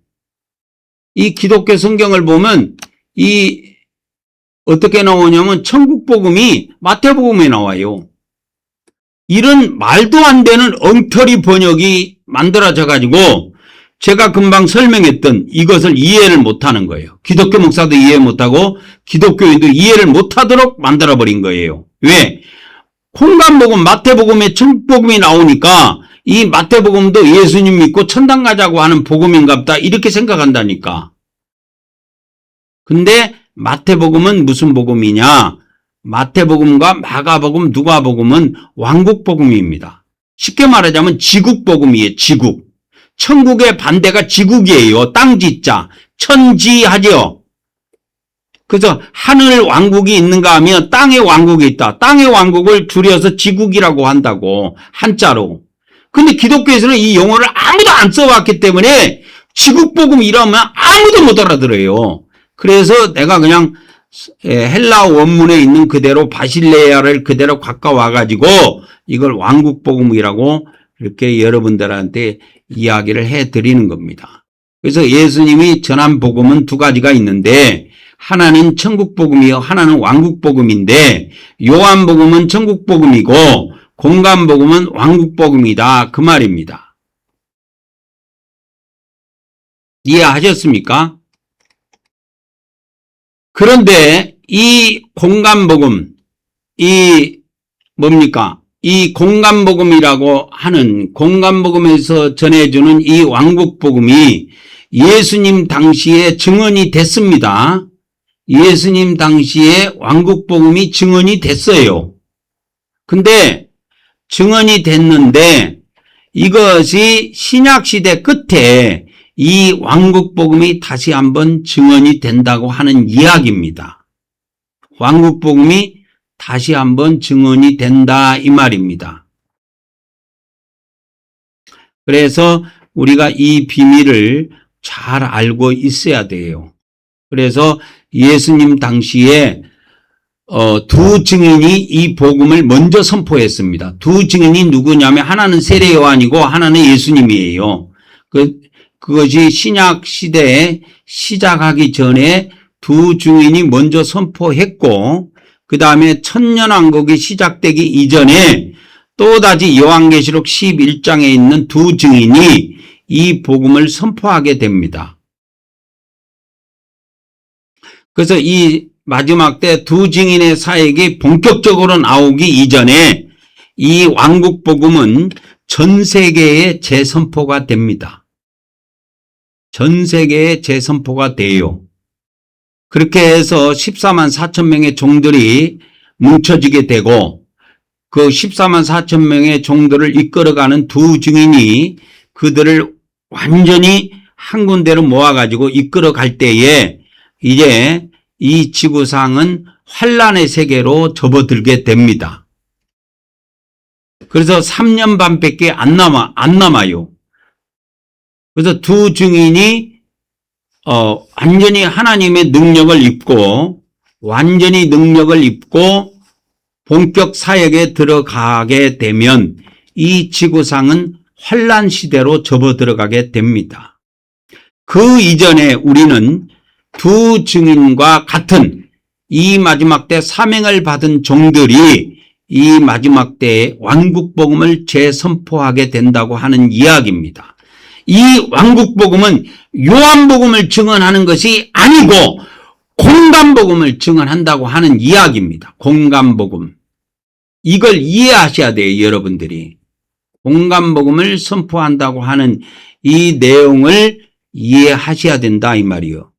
이 기독교 성경을 보면 어떻게 나오냐면 천국복음이 마태복음에 나와요. 이런 말도 안 되는 엉터리 번역이 만들어져가지고 제가 금방 설명했던 이것을 이해를 못하는 거예요. 기독교 목사도 이해 못하고 기독교인도 이해를 못하도록 만들어버린 거예요. 왜? 공간복음, 마태복음에 천국복음이 나오니까 이 마태복음도 예수님 믿고 천당 가자고 하는 복음인갑다 이렇게 생각한다니까. 근데 마태복음은 무슨 복음이냐? 마태복음과 마가복음, 누가복음은 왕국복음입니다. 쉽게 말하자면 지국복음이에요. 지국. 천국의 반대가 지국이에요. 땅지자. 천지하죠. 그래서 하늘 왕국이 있는가 하면 땅의 왕국이 있다. 땅의 왕국을 줄여서 지국이라고 한다고. 한자로. 근데 기독교에서는 이 용어를 아무도 안 써왔기 때문에 지국복음 이러면 아무도 못 알아들어요. 그래서 내가 그냥 헬라 원문에 있는 그대로 바실레아를 그대로 가까워가지고 이걸 왕국복음이라고 이렇게 여러분들한테 이야기를 해드리는 겁니다. 그래서 예수님이 전한 복음은 두 가지가 있는데 하나는 천국복음이요, 하나는 왕국복음인데 요한복음은 천국복음이고 공간복음은 왕국복음이다. 그 말입니다. 이해하셨습니까? 그런데 이 공간복음, 이 뭡니까? 이 공간복음이라고 하는 공간복음에서 전해주는 이 왕국복음이 예수님 당시에 증언이 됐습니다. 예수님 당시에 왕국복음이 증언이 됐어요. 근데 증언이 됐는데 이것이 신약시대 끝에 이 왕국복음이 다시 한번 증언이 된다고 하는 이야기입니다. 왕국복음이 다시 한번 증언이 된다 이 말입니다. 그래서 우리가 이 비밀을 잘 알고 있어야 돼요. 그래서 예수님 당시에 두 증인이 이 복음을 먼저 선포했습니다. 두 증인이 누구냐면 하나는 세례 요한이고 하나는 예수님이에요. 그것이 신약 시대에 시작하기 전에 두 증인이 먼저 선포했고 그 다음에 천년왕국이 시작되기 이전에 또다시 요한계시록 11장에 있는 두 증인이 이 복음을 선포하게 됩니다. 그래서 이 마지막 때 두 증인의 사역이 본격적으로 나오기 이전에 이 왕국 복음은 전 세계에 재선포가 됩니다. 전 세계에 재선포가 돼요. 그렇게 해서 14만 4천 명의 종들이 뭉쳐지게 되고 그 14만 4천 명의 종들을 이끌어가는 두 증인이 그들을 완전히 한 군데로 모아가지고 이끌어갈 때에 이제 이 지구상은 환란의 세계로 접어들게 됩니다. 그래서 3년 반밖에 안 남아요. 그래서 두 증인이 완전히 하나님의 능력을 입고 완전히 능력을 입고 본격 사역에 들어가게 되면 이 지구상은 환란 시대로 접어들어가게 됩니다. 그 이전에 우리는 두 증인과 같은 이 마지막 때 사명을 받은 종들이 이 마지막 때에 왕국복음을 재선포하게 된다고 하는 이야기입니다. 이 왕국복음은 요한복음을 증언하는 것이 아니고 공간복음을 증언한다고 하는 이야기입니다. 공간복음. 이걸 이해하셔야 돼요, 여러분들이. 공간복음을 선포한다고 하는 이 내용을 이해하셔야 된다 이 말이요.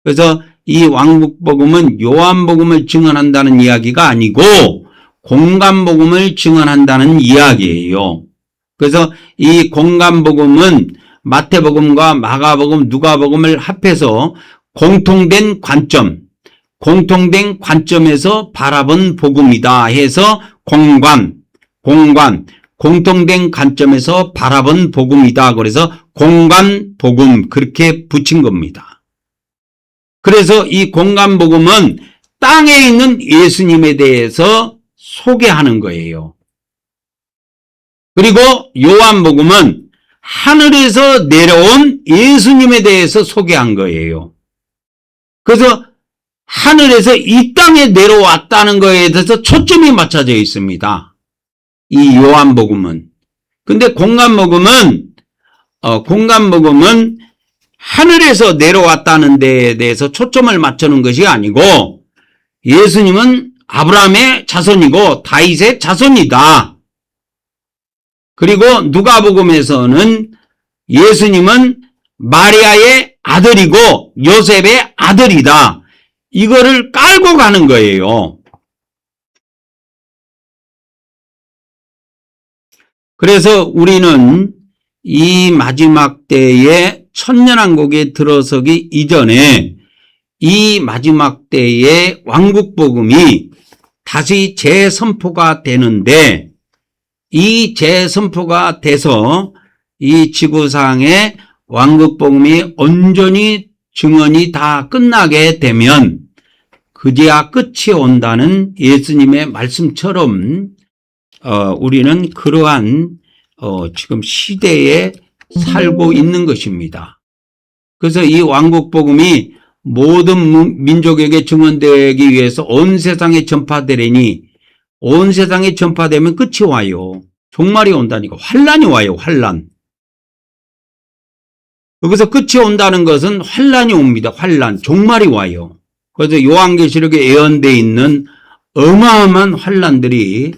그래서 이 왕국복음은 요한복음을 증언한다는 이야기가 아니고 공간복음을 증언한다는 이야기예요. 그래서 이 공간복음은 마태복음과 마가복음, 누가복음을 합해서 공통된 관점에서 바라본 복음이다 해서 공통된 관점에서 바라본 복음이다. 그래서 공간복음 그렇게 붙인 겁니다. 그래서 이 공간복음은 땅에 있는 예수님에 대해서 소개하는 거예요. 그리고 요한복음은 하늘에서 내려온 예수님에 대해서 소개한 거예요. 그래서 하늘에서 이 땅에 내려왔다는 거에 대해서 초점이 맞춰져 있습니다. 이 요한복음은. 근데 공간복음은 하늘에서 내려왔다는 데에 대해서 초점을 맞추는 것이 아니고 예수님은 아브라함의 자손이고 다윗의 자손이다. 그리고 누가복음에서는 예수님은 마리아의 아들이고 요셉의 아들이다. 이거를 깔고 가는 거예요. 그래서 우리는 이 마지막 때에 천년왕국에 들어서기 이전에 이 마지막 때에 왕국복음이 다시 재선포가 되는데, 이 재선포가 돼서 이 지구상의 왕국복음이 온전히 증언이 다 끝나게 되면 그제야 끝이 온다는 예수님의 말씀처럼 우리는 그러한 지금 시대에 살고 있는 것입니다. 그래서 이 왕국복음이 모든 민족에게 증언되기 위해서 온 세상에 전파되려니, 온 세상에 전파되면 끝이 와요. 종말이 온다니까. 환란이 와요. 환란. 여기서 끝이 온다는 것은 환란이 옵니다. 환란. 종말이 와요. 그래서 요한계시록에 예언되어 있는 어마어마한 환란들이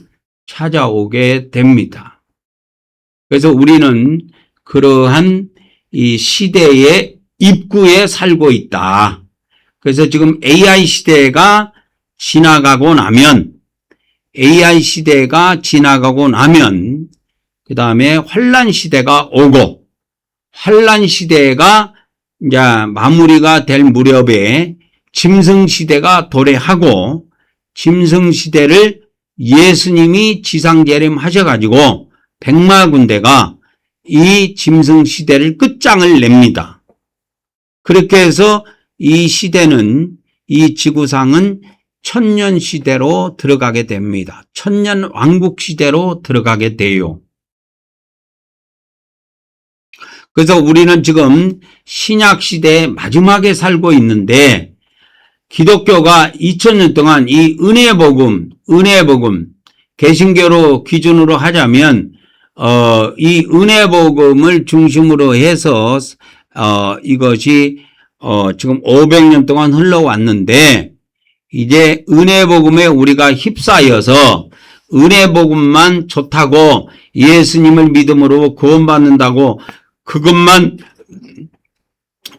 찾아오게 됩니다. 그래서 우리는 그러한 이 시대의 입구에 살고 있다. 그래서 지금 AI 시대가 지나가고 나면, 그 다음에 환란 시대가 오고, 환란 시대가 이제 마무리가 될 무렵에 짐승 시대가 도래하고, 짐승 시대를 예수님이 지상 재림하셔가지고 백마군대가 이 짐승 시대를 끝장을 냅니다. 그렇게 해서 이 시대는, 이 지구상은 천년 시대로 들어가게 됩니다. 천년 왕국 시대로 들어가게 돼요. 그래서 우리는 지금 신약 시대의 마지막에 살고 있는데, 기독교가 2000년 동안 이 은혜의 복음, 개신교로 기준으로 하자면 이 은혜의 복음을 중심으로 해서 이것이 지금 500년 동안 흘러왔는데, 이제 은혜 복음에 우리가 휩싸여서 은혜 복음만 좋다고 예수님을 믿음으로 구원받는다고 그것만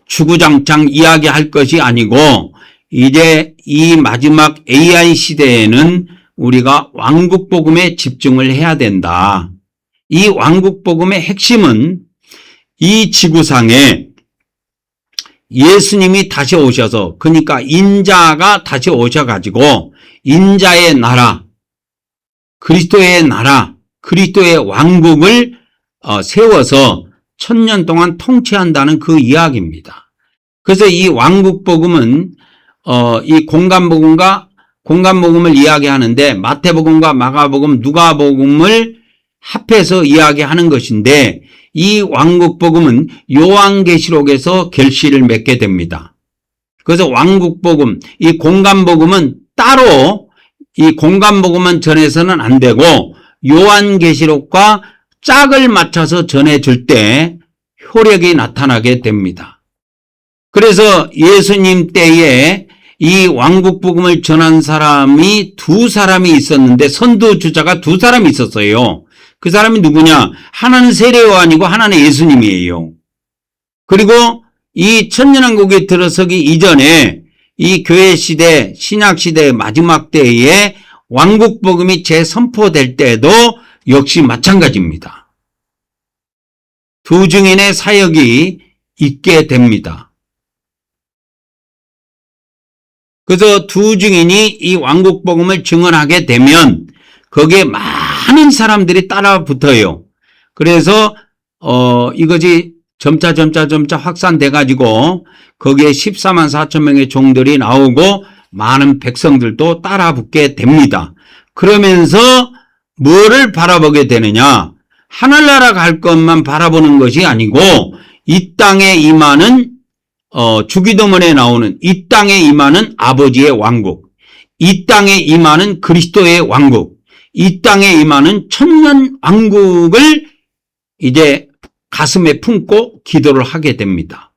주구장창 이야기할 것이 아니고, 이제 이 마지막 AI 시대에는 우리가 왕국 복음에 집중을 해야 된다. 이 왕국 복음의 핵심은 이 지구상에 예수님이 다시 오셔서, 그러니까 인자가 다시 오셔가지고 인자의 나라, 그리스도의 나라, 그리스도의 왕국을 세워서 천년 동안 통치한다는 그 이야기입니다. 그래서 이 왕국 복음은 이 공간복음을 이야기하는데, 마태복음과 마가복음, 누가복음을 합해서 이야기하는 것인데, 이 왕국복음은 요한계시록에서 결실을 맺게 됩니다. 그래서 왕국복음, 이 공간복음은 따로, 이 공간복음만 전해서는 안 되고 요한계시록과 짝을 맞춰서 전해줄 때 효력이 나타나게 됩니다. 그래서 예수님 때에 이 왕국복음을 전한 사람이 두 사람이 있었는데, 선두주자가 두 사람이 있었어요. 그 사람이 누구냐? 하나는 세례요한이고 하나는 예수님이에요. 그리고 이 천년왕국에 들어서기 이전에 이 교회시대, 신약시대 마지막 때에 왕국복음이 재선포될 때도 역시 마찬가지입니다. 두 증인의 사역이 있게 됩니다. 그래서 두 증인이 이 왕국복음을 증언하게 되면 거기에 많은 사람들이 따라 붙어요. 그래서 이것이 점차 확산돼 가지고 거기에 14만 4천 명의 종들이 나오고 많은 백성들도 따라 붙게 됩니다. 그러면서 뭐를 바라보게 되느냐? 하늘나라 갈 것만 바라보는 것이 아니고, 이 땅에 임하는 주기도문에 나오는 이 땅에 임하는 아버지의 왕국, 이 땅에 임하는 그리스도의 왕국, 이 땅에 임하는 천년 왕국을 이제 가슴에 품고 기도를 하게 됩니다.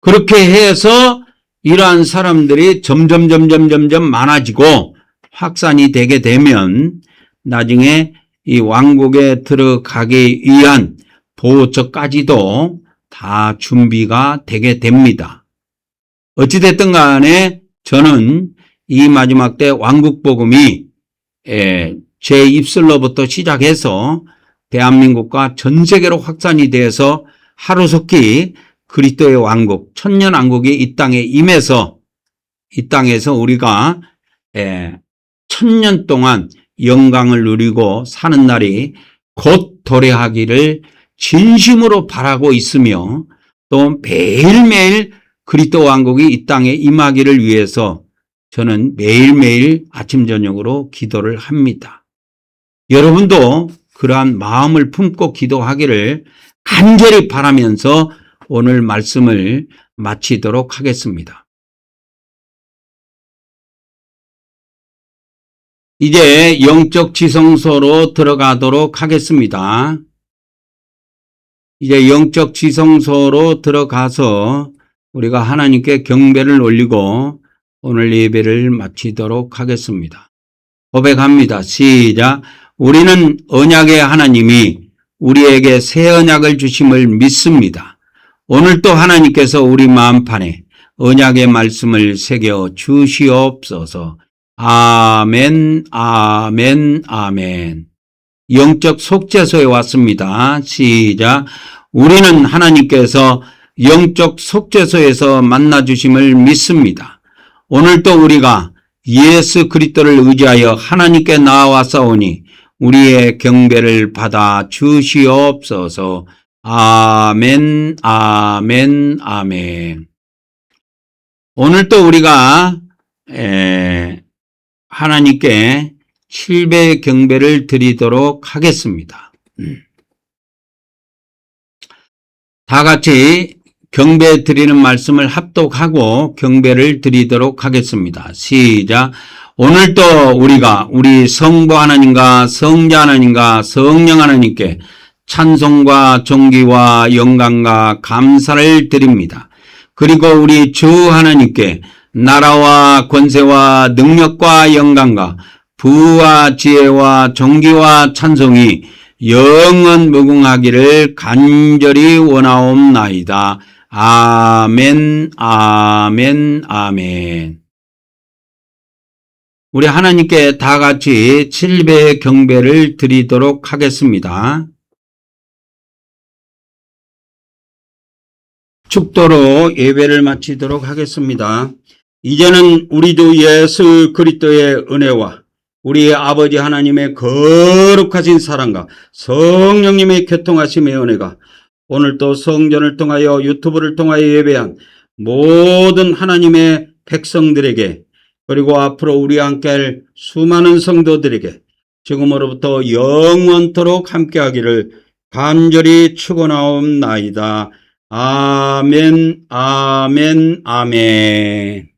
그렇게 해서 이러한 사람들이 점점 많아지고 확산이 되게 되면 나중에 이 왕국에 들어가기 위한 보호처까지도 다 준비가 되게 됩니다. 어찌됐든 간에 저는 이 마지막 때 왕국복음이 제 입술로부터 시작해서 대한민국과 전 세계로 확산이 되어서 하루속히 그리스도의 왕국, 천년왕국이 이 땅에 임해서 이 땅에서 우리가 1000년 동안 영광을 누리고 사는 날이 곧 도래하기를 진심으로 바라고 있으며 또 매일매일 그리스도 왕국이 이 땅에 임하기를 위해서 저는 매일매일 아침 저녁으로 기도를 합니다. 여러분도 그러한 마음을 품고 기도하기를 간절히 바라면서 오늘 말씀을 마치도록 하겠습니다. 이제 영적 지성소로 들어가도록 하겠습니다. 이제 영적 지성소로 들어가서 우리가 하나님께 경배를 올리고 오늘 예배를 마치도록 하겠습니다. 고백합니다. 시작. 우리는 언약의 하나님이 우리에게 새 언약을 주심을 믿습니다. 오늘도 하나님께서 우리 마음판에 언약의 말씀을 새겨 주시옵소서. 아멘, 아멘, 아멘. 영적 속죄소에 왔습니다. 시작. 우리는 하나님께서 영적 속죄소에서 만나주심을 믿습니다. 오늘도 우리가 예수 그리스도를 의지하여 하나님께 나아왔사오니 우리의 경배를 받아 주시옵소서. 아멘, 아멘, 아멘. 오늘도 우리가 하나님께 7배의 경배를 드리도록 하겠습니다. 다 같이 경배 드리는 말씀을 합독하고 경배를 드리도록 하겠습니다. 시작. 오늘도 우리가 우리 성부 하나님과 성자 하나님과 성령 하나님께 찬송과 존귀와 영광과 감사를 드립니다. 그리고 우리 주 하나님께 나라와 권세와 능력과 영광과 부와 지혜와 존귀와 찬송이 영원 무궁하기를 간절히 원하옵나이다. 아멘, 아멘, 아멘. 우리 하나님께 다 같이 7배의 경배를 드리도록 하겠습니다. 축도로 예배를 마치도록 하겠습니다. 이제는 우리 주 예수 그리스도의 은혜와 우리 아버지 하나님의 거룩하신 사랑과 성령님의 교통하심의 은혜가 오늘도 성전을 통하여 유튜브를 통하여 예배한 모든 하나님의 백성들에게 그리고 앞으로 우리와 함께할 수많은 성도들에게 지금으로부터 영원토록 함께하기를 간절히 축원하옵나이다. 아멘, 아멘, 아멘.